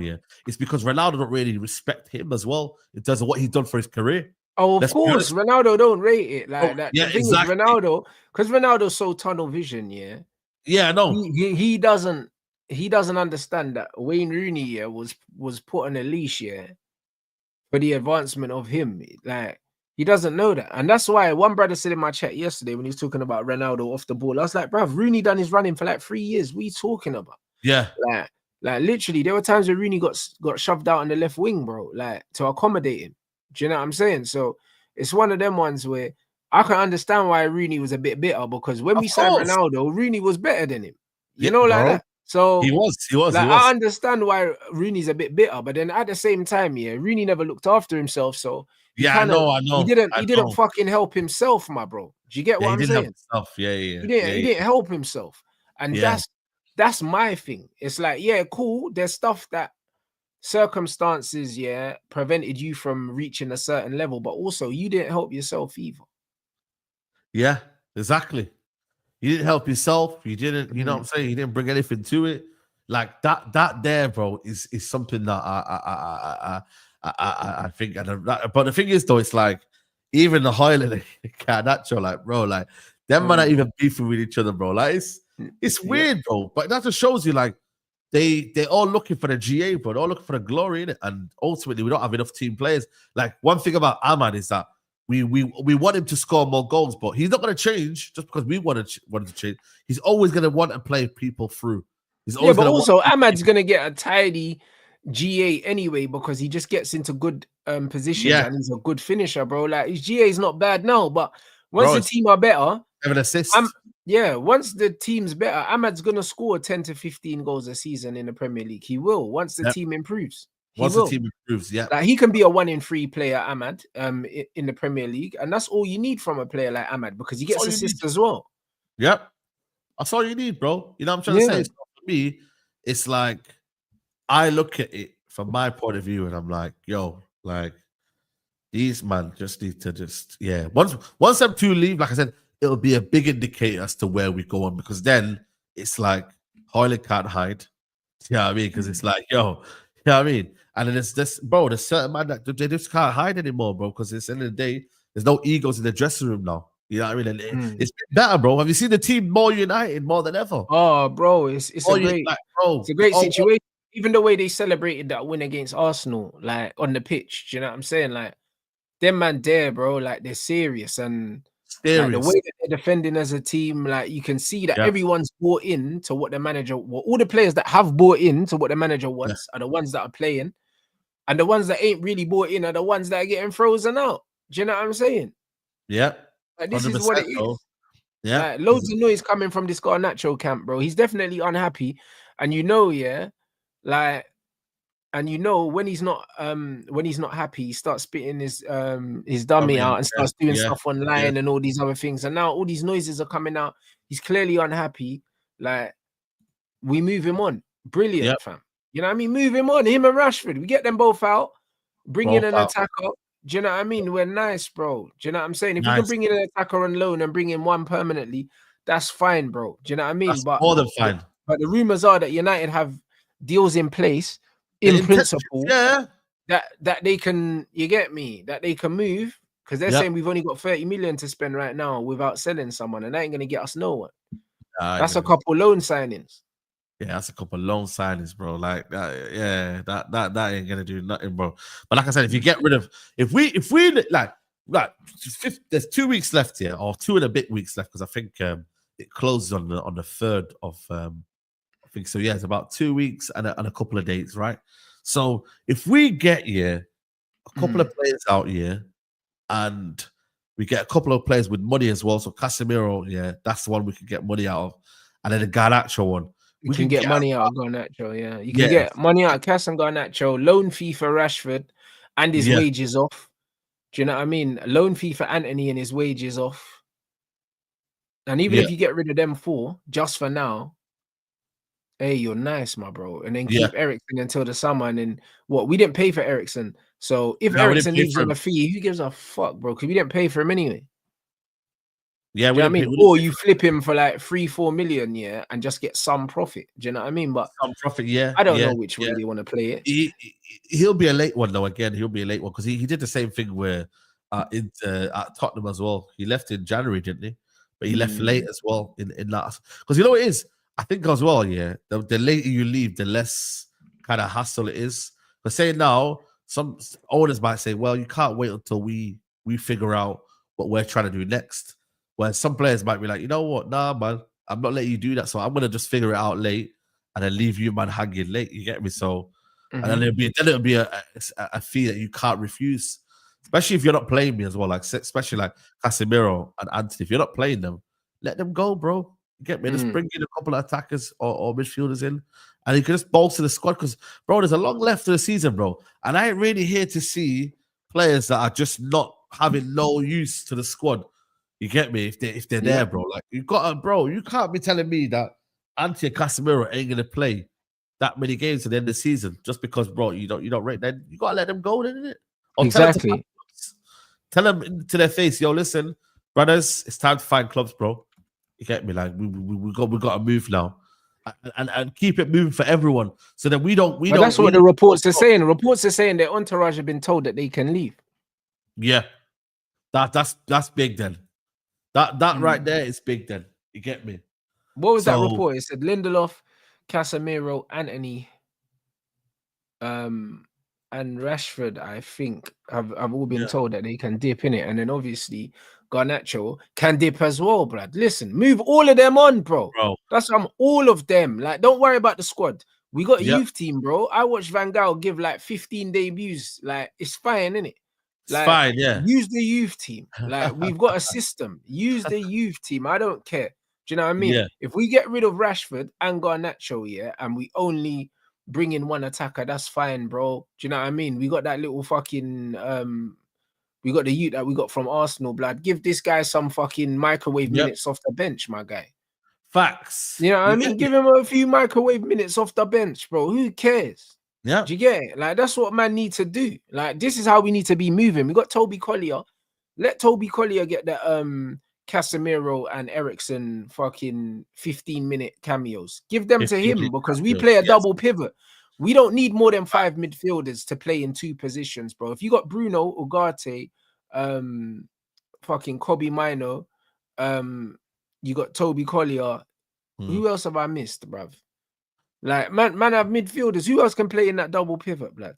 it's because Ronaldo don't really respect him as well in terms of what he's done for his career. Oh, of course, Ronaldo don't rate it like that. Yeah, the thing exactly. is, Ronaldo, because Ronaldo's so tunnel vision, Yeah, no. He doesn't understand that Wayne Rooney was put on a leash, for the advancement of him. Like, he doesn't know that. And that's why one brother said in my chat yesterday when he was talking about Ronaldo off the ball, I was like, bruv, Rooney done his running for like 3 years. What are you talking about? Yeah. Like literally, there were times where Rooney got shoved out on the left wing, bro, like, to accommodate him. Do you know what I'm saying? So it's one of them ones where I can understand why Rooney was a bit bitter, because when we signed Ronaldo, Rooney was better than him. You know, like that. So he was. Like, I understand why Rooney's a bit bitter, but then at the same time, Rooney never looked after himself. So I know. He didn't fucking help himself, my bro. Do you get what I'm saying? He didn't help himself, and that's my thing. It's like, cool. There's stuff that circumstances prevented you from reaching a certain level, but also you didn't help yourself either. Yeah, exactly. You didn't help yourself. You didn't, you know what I'm saying? You didn't bring anything to it. Like that there, bro, is something that I think. But the thing is, though, it's like even the Highland Garnacho, like, bro, like them man are even beefing with each other, bro. Like, it's weird, bro. But that just shows you, like, they're all looking for the GA, bro. They're all looking for the glory in it, and ultimately we don't have enough team players. Like, one thing about Ahmad is that we want him to score more goals, but he's not going to change just because we want to change. He's always going to want to play people through. He's always but also Ahmad's going to get a tidy GA anyway because he just gets into good positions and he's a good finisher, bro. Like his GA is not bad now, but once the team are better, have an assist. Once the team's better, Ahmad's going to score 10 to 15 goals a season in the Premier League. He will once the team improves. The team improves, like he can be a 1 in 3 player, Ahmad, in the Premier League, and that's all you need from a player like Ahmad because he gets assists as well. Yep, that's all you need, bro. You know what I'm trying to say? So for me, it's like I look at it from my point of view, and I'm like, yo, like these man just need to once them two leave, like I said, it'll be a big indicator as to where we go on because then it's like Hoyland can't hide. You know what I mean? Because it's like, yo, you know what I mean? And then it's this, bro, there's certain man that they just can't hide anymore, bro, because at the end of the day, there's no egos in the dressing room now. You know what I mean? And it's better, bro. Have you seen the team more united more than ever? Oh, bro, it's a great situation. Even the way they celebrated that win against Arsenal, like on the pitch, do you know what I'm saying? Like, them man there, bro, like they're serious and like, the way that they're defending as a team, like you can see that everyone's bought in to what the manager, all the players that have bought in to what the manager wants are the ones that are playing. And the ones that ain't really bought in are the ones that are getting frozen out. Do you know what I'm saying? Yeah. Like, this is what it is. Yeah. Like, loads of noise coming from this Garnacho camp, bro. He's definitely unhappy. And when he's not happy, he starts spitting his dummy out and starts doing stuff online and all these other things. And now all these noises are coming out. He's clearly unhappy. Like, we move him on. Brilliant, fam. You know what I mean? Move him on. Him and Rashford. We get them both out. Bring in an attacker. Do you know what I mean? We're nice, bro. Do you know what I'm saying? If we can bring in an attacker on loan and bring in one permanently, that's fine, bro. Do you know what I mean? That's more than fine. But the rumors are that United have deals in place, in principle, that they can, you get me, that they can move, because they're saying we've only got 30 million to spend right now without selling someone, and that ain't going to get us nowhere. That's a couple loan signings. Yeah, that's a couple of loan signings, bro. Like that, that ain't gonna do nothing, bro. But like I said, if you get rid of, if we like there's 2 weeks left here, or 2 and a bit weeks left, because I think it closes on the 3rd of I think so. Yeah, it's about 2 weeks and a couple of days, right? So if we get here a couple of players out here, and we get a couple of players with money as well. So Casemiro, that's the one we can get money out of, and then the Garnacho one. We can get money out of Garnacho, yeah. You can get money out of Cass and Garnacho, loan fee for Rashford, and his wages off. Do you know what I mean? A loan fee for Anthony and his wages off. And even if you get rid of them 4, just for now, hey, you're nice, my bro. And then keep Eriksen until the summer. And then what? We didn't pay for Eriksen. So if Eriksen leaves on a fee, who gives a fuck, bro? Because we didn't pay for him anyway. Yeah, do you know what I mean? Or you flip him for like 3-4 million, and just get some profit. Do you know what I mean? But some profit, I don't know which way they want to play it. He'll be a late one though. Again, he'll be a late one because he did the same thing where at Tottenham as well. He left in January, didn't he? But he left late as well in that, because you know what it is. I think as well, the later you leave, the less kind of hassle it is. But say now, some owners might say, well, you can't wait until we figure out what we're trying to do next. Where some players might be like, you know what, nah, man, I'm not letting you do that. So I'm gonna just figure it out late and then leave you, man, hanging late. You get me? So, and then it'll be a fee that you can't refuse, especially if you're not playing me as well. Like especially like Casemiro and Anthony, if you're not playing them, let them go, bro. You get me? Just bring in a couple of attackers or midfielders in, and you can just bolster the squad. Because, bro, there's a long left of the season, bro, and I ain't really here to see players that are just not having no use to the squad. You get me? If they're there, bro. Like you can't be telling me that Anthony and Casemiro ain't gonna play that many games at the end of the season just because, bro, you don't rate. Then you gotta let them go, isn't it? Or exactly. Tell them to their face, yo, listen, brothers, it's time to find clubs, bro. You get me? Like we got to move now, and keep it moving for everyone, so that we don't. That's what the reports are saying. The reports are saying their entourage have been told that they can leave. Yeah, that's big then. That right there is big then. You get me? What was that report? It said Lindelof, Casemiro, Anthony, and and Rashford, I think, have all been told that they can dip in it. And then obviously Garnacho can dip as well, Brad. Listen, move all of them on, bro. That's all of them. Like, don't worry about the squad. We got a youth team, bro. I watched Van Gaal give like 15 debuts. Like, it's fine, innit? Like, it's fine, yeah. Use the youth team. Like, we've got a system. Use the youth team. I don't care. Do you know what I mean? Yeah. If we get rid of Rashford and Garnacho, yeah, and we only bring in one attacker, that's fine, bro. Do you know what I mean? We got that little fucking we got the youth that we got from Arsenal, blood. Give this guy some fucking microwave minutes off the bench, my guy. Facts. You know what I mean? Give him a few microwave minutes off the bench, bro. Who cares? Yeah. Do you get it? Like, that's what man need to do. Like, this is how we need to be moving. We got Toby Collier. Let Toby Collier get the Casemiro and Eriksen fucking 15-minute cameos. Give them to him because we play a double pivot. We don't need more than 5 midfielders to play in 2 positions, bro. If you got Bruno, Ugarte, fucking Kobe Mino, you got Toby Collier. Who else have I missed, bruv? Like, man have midfielders. Who else can play in that double pivot, blood?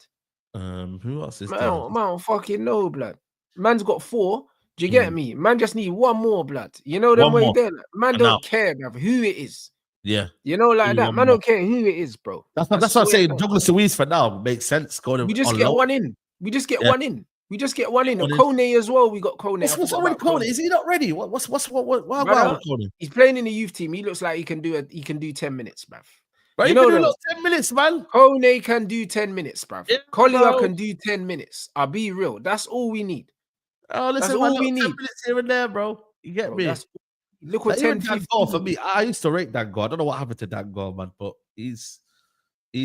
Who else is there? Man, I don't fucking know, blood. Man's got 4. Do you get me? Man just need one more, blood. You know them way there. Man don't care, bruv, who it is. Yeah. You know, like that. Man don't care who it is, bro. That's what I'm saying. Douglas Luiz for now makes sense. We just get one in. We just get one in. We just get one in. Kone as well. We got Kone. What's wrong with Kone? Is he not ready? What's with Kone? He's playing in the youth team. He looks like he can do 10 minutes, bruv. Right, you know, do 10 minutes, man. Kone can do 10 minutes, bruv. Yeah, Collier can do 10 minutes. I'll be real. That's all we need. Oh, listen, that's all we need. 10 minutes here and there, bro. You get me? Look what 10 15 for me. I used to rate Dango. I don't know what happened to Dango, man, but he's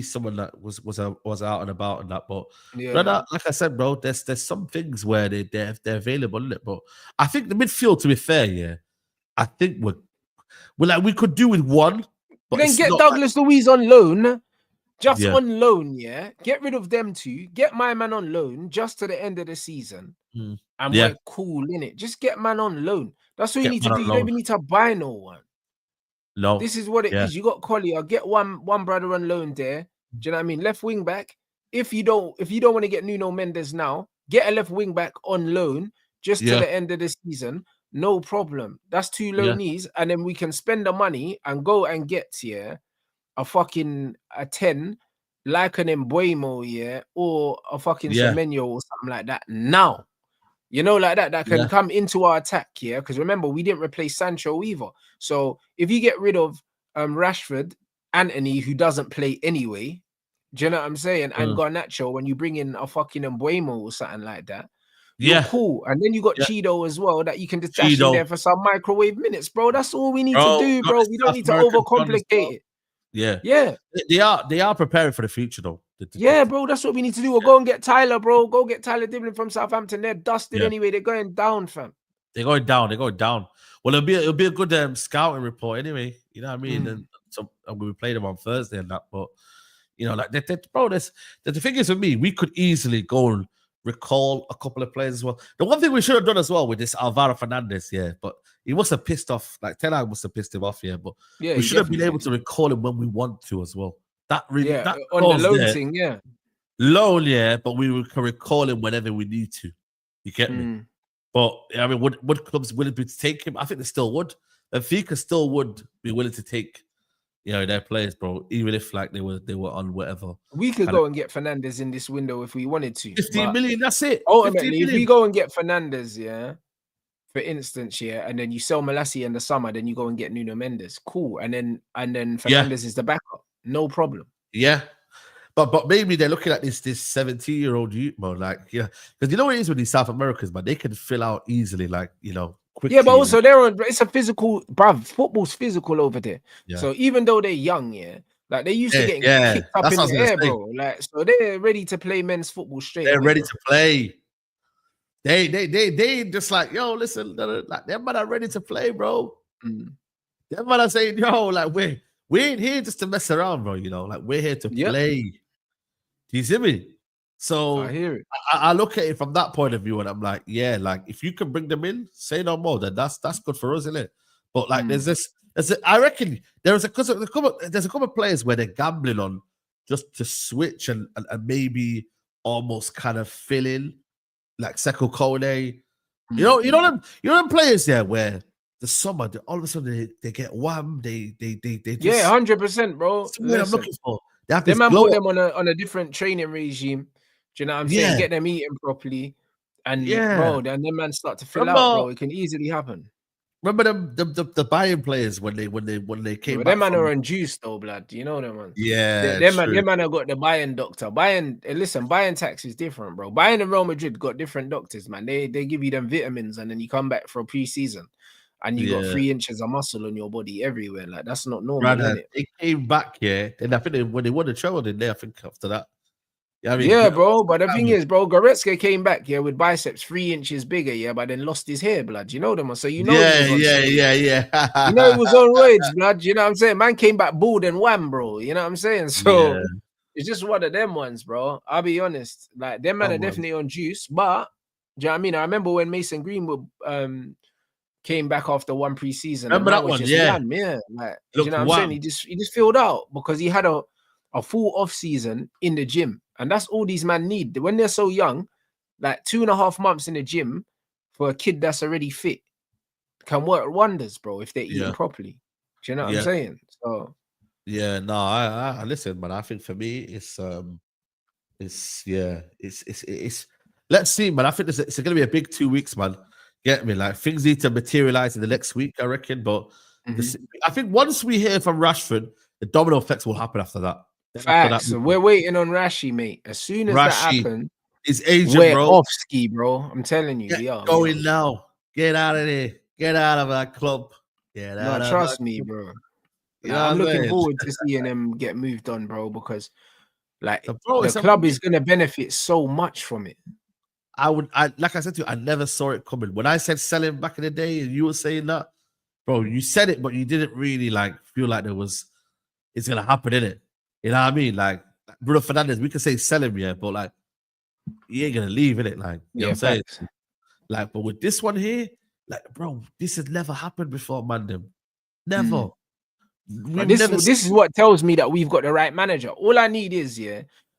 someone that was out and about and that. But like I said, bro, there's some things where they're available, isn't it? But I think the midfield, to be fair, yeah, I think we could do with one. But then get Douglas Luiz on loan, on loan, yeah. Get rid of them 2. Get my man on loan just to the end of the season, and we're cool, innit? Just get man on loan. That's what you need to do. You don't even need to buy no one. No, this is what it is. You got Collier. Get one brother on loan there. Do you know what I mean? Left wing back. If you don't want to get Nuno Mendes now, get a left wing back on loan just to the end of the season. No problem. That's 2 loanees, and then we can spend the money and go and get a fucking 10, like an Mbuemo, or a fucking Semenyo or something like that. Now, you know, like that can come into our attack, because remember, we didn't replace Sancho either. So if you get rid of Rashford, Anthony, who doesn't play anyway, do you know what I'm saying? And Garnacho, when you bring in a fucking Mbuemo or something like that, you're cool. And then you got Cheeto as well that you can just dash in there for some microwave minutes, bro. That's all we need to do, bro. We don't need to overcomplicate it. Yeah. They are preparing for the future, though. Bro, that's what we need to do. We'll go and get Tyler, bro. Go get Tyler Dibblin from Southampton. They're dusted anyway. They're going down, fam. They're going down. Well, it'll be a good scouting report anyway. You know what I mean? And so I'm going to play them on Thursday and that. But you know, like bro, the thing is with me, we could easily go and recall a couple of players as well. The one thing we should have done as well with this Alvaro Fernandez, but he must have pissed off. Like Ten Hag must have pissed him off, but we should have been able to recall him when we want to as well. That really, that on the loan thing, loan, but we can recall him whenever we need to. You get me? But I mean, would clubs willing to take him? I think they still would. Benfica still would be willing to take, their players, bro. Even if like they were on whatever. We could go and get Fernandez in this window if we wanted to. 15 million, that's it. Ultimately, if we go and get Fernandez, for instance, and then you sell Malassi in the summer, then you go and get Nuno Mendes. Cool. And then Fernandez is the backup. No problem. Yeah. But maybe they're looking at this 17-year-old youth, man. Like, because you know what it is with these South Americans, man. They can fill out easily, like, quickly. Yeah, but also it's a physical, bruv. Football's physical over there. Yeah. So even though they're young, like they used to get kicked up in the air, bro. Like, so they're ready to play men's football straight. They're ready to play. They just like, yo, listen, like them man are ready to play, bro. Them man are saying, yo, like we ain't here just to mess around, bro. Like we're here to play. Do you see me? So I hear it. I look at it from that point of view, and I'm like, like if you can bring them in, say no more. Then that's good for us, isn't it? But like, I reckon there's a couple of players where they're gambling on just to switch and maybe almost kind of fill in, like Seko Kone. You know them players there where the summer, all of a sudden they get wham. They just 100%, bro. That's what I'm looking for. They have them this man glow put up. them on a different training regime. Do you know what I'm Yeah. saying? Get them eating properly, and bro, then them man start to fill Remember, out, bro. It can easily happen. Remember the Bayern players when they came back. Them man are on juice though, blood. You know them man. Yeah, them man have got the Bayern doctor. Listen, Bayern tax is different, bro. Bayern and Real Madrid got different doctors, man. They give you them vitamins, and then you come back for a pre-season, and you got 3 inches of muscle on your body everywhere. Like that's not normal, isn't it? They came back, and I think when they won the treble, didn't they? I think after that. Yeah, I mean, yeah, bro. But the thing is, bro, Goretzka came back with biceps 3 inches bigger, but then lost his hair, blood. You know them, so you know. Yeah. You know he was on roids, blood. You know what I'm saying? Man came back bald and wham, bro. You know what I'm saying? So it's just one of them ones, bro. I'll be honest. Like them man are definitely on juice, but do you know what I mean? I remember when Mason Greenwood came back after one preseason. Remember that one? Like, do you know what I'm saying? He just filled out because he had a full off season in the gym. And that's all these men need. When they're so young, like 2.5 months in the gym for a kid that's already fit can work wonders, bro, if they're eating properly. Do you know what I'm saying? So I listen, man. I think for me, it's let's see, man. I think it's gonna be a big 2 weeks, man. Get me? Like things need to materialize in the next week, I reckon. But I think once we hear from Rashford, the domino effects will happen after that. Facts. We're waiting on Rashi, mate. As soon as that happens, his agent, we're bro. off ski, bro. I'm telling you, we are going now. Get out of there. Get out of our club. Trust me, bro. I'm looking forward to seeing them get moved on, bro, because like the club is gonna benefit so much from it. Like I said to you, I never saw it coming. When I said sell him back in the day, and you were saying that, bro, you said it, but you didn't really like feel like it's gonna happen, innit? You know what I mean? Like Bruno Fernandes, we can say sell him, but like he ain't gonna leave, innit? Like, you know what I'm saying? Like, but with this one here, like, bro, this has never happened before, man. Never. This is what tells me that we've got the right manager. All I need is,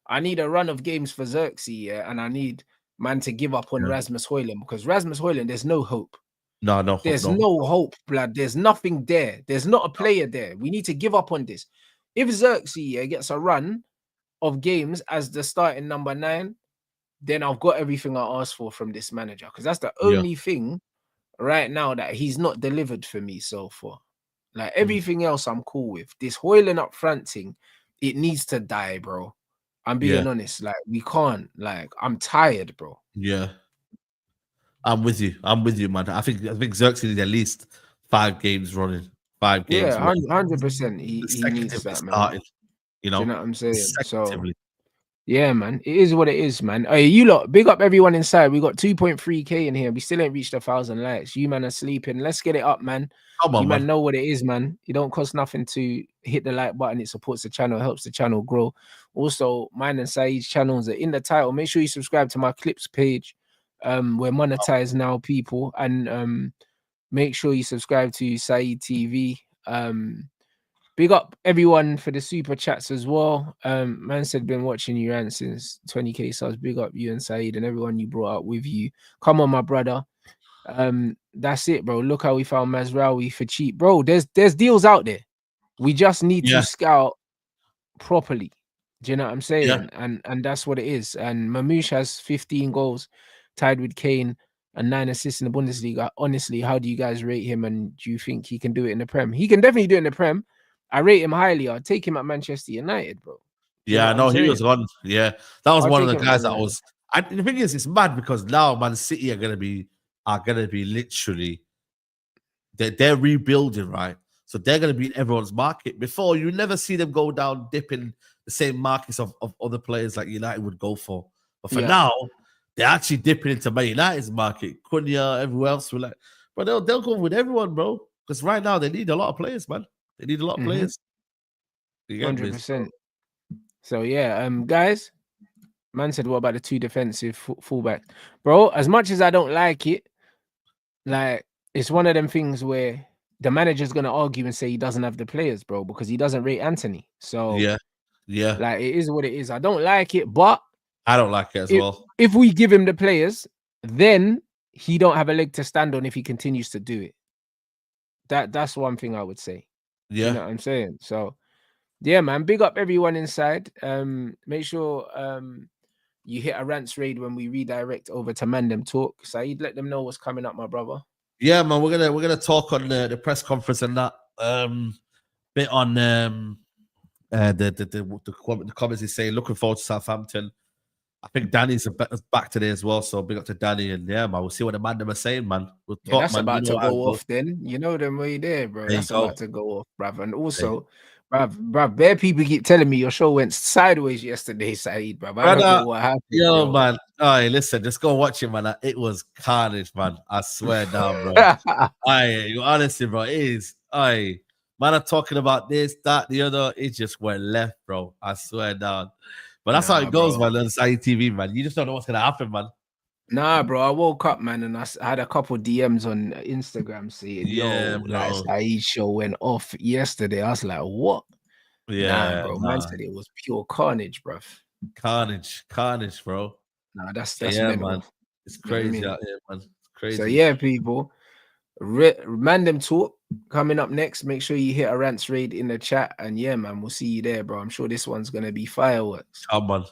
I need a run of games for Xerxes, and I need man to give up on Rasmus Højlund, because Rasmus Højlund, there's no hope. No, there's no hope, blood. There's nothing there. There's not a player there. We need to give up on this. If Xerxes gets a run of games as the starting number 9, then I've got everything I asked for from this manager, because that's the only thing right now that he's not delivered for me so far. Like everything else I'm cool with. This Højlund up front thing, it needs to die, bro. I'm being honest. Like we can't. Like I'm tired, bro. Yeah. I'm with you, man. I think Xerxes needs at least 5 games running. 5 games. Yeah, 100%. He needs that, man. You know? Do you know what I'm saying? So yeah, man. It is what it is, man. Hey, you lot, big up everyone inside. We got 2.3K in here. We still ain't reached 1,000 likes. You man are sleeping. Let's get it up, man. Come on, you man know what it is, man. It don't cost nothing to hit the like button. It supports the channel, helps the channel grow. Also, mine and Saeed's channels are in the title. Make sure you subscribe to my clips page. We're monetized now, people, and make sure you subscribe to Saeed TV. Big up everyone for the super chats as well. Man said been watching you Rant since 20K subs. Big up you and Saeed and everyone you brought up with you. Come on, my brother. That's it, bro. Look how we found Mazraoui for cheap, bro. There's deals out there. We just need to scout properly. Do you know what I'm saying? And that's what it is. And Mamouche has 15 goals, tied with Kane, and 9 assists in the Bundesliga. Honestly, how do you guys rate him? And do you think he can do it in the Prem? He can definitely do it in the Prem. I rate him highly. I'll take him at Manchester United, bro. Yeah, no, he was on. Yeah, that was one of the guys that was. And the thing is, it's mad because now Man City are gonna be literally. They're rebuilding, right? So they're gonna be in everyone's market. Before, you never see them go down dipping the same markets of other players like United would go for. But for now, they're actually dipping into Man United's market. Cunha, everyone else will like, but they'll go with everyone, bro. Because right now they need a lot of players, man. They need a lot of players. 100%. So yeah, guys, man said, what about the 2 defensive fullbacks? Bro, as much as I don't like it, like it's one of them things where the manager's gonna argue and say he doesn't have the players, bro, because he doesn't rate Anthony. So yeah, like it is what it is. I don't like it, but I don't like it as well. If we give him the players, then he don't have a leg to stand on if he continues to do it. That's one thing I would say. Yeah. You know what I'm saying? So yeah, man, big up everyone inside. Make sure you hit a rants raid when we redirect over to Mandem Talk. Saeed, let them know what's coming up, my brother. Yeah, man, we're gonna talk on the press conference and that bit on the comments he's saying. Looking forward to Southampton. I think Danny's back today as well, so big up to Danny. And yeah, man, we'll see what the man are saying, man. We'll talk, that's man. about to go off then. You know them way there, bro. That's about to go off, bruv. And also, bruv, bare people keep telling me your show went sideways yesterday, Saeed, bruv. I don't know what happened. Yo, man. Alright, listen, just go watch it, man. It was carnage, man. I swear down, bro. Honestly, bro, it is. Man, I'm talking about this, that, the other. It just went left, bro. I swear down. But that's how it goes, man, on ITV, man. You just don't know what's going to happen, man. Nah, bro. I woke up, man, and I had a couple DMs on Instagram saying, like Saeed's show went off yesterday. I was like, what? Yeah, bro. Man said it was pure carnage, bro. Carnage, bro. Nah, that's mental. Man. It's crazy out here, man. It's crazy. So yeah, people. Random Talk coming up next. Make sure you hit a rants raid in the chat, and yeah, man, we'll see you there, bro. I'm sure this one's gonna be fireworks. Come on.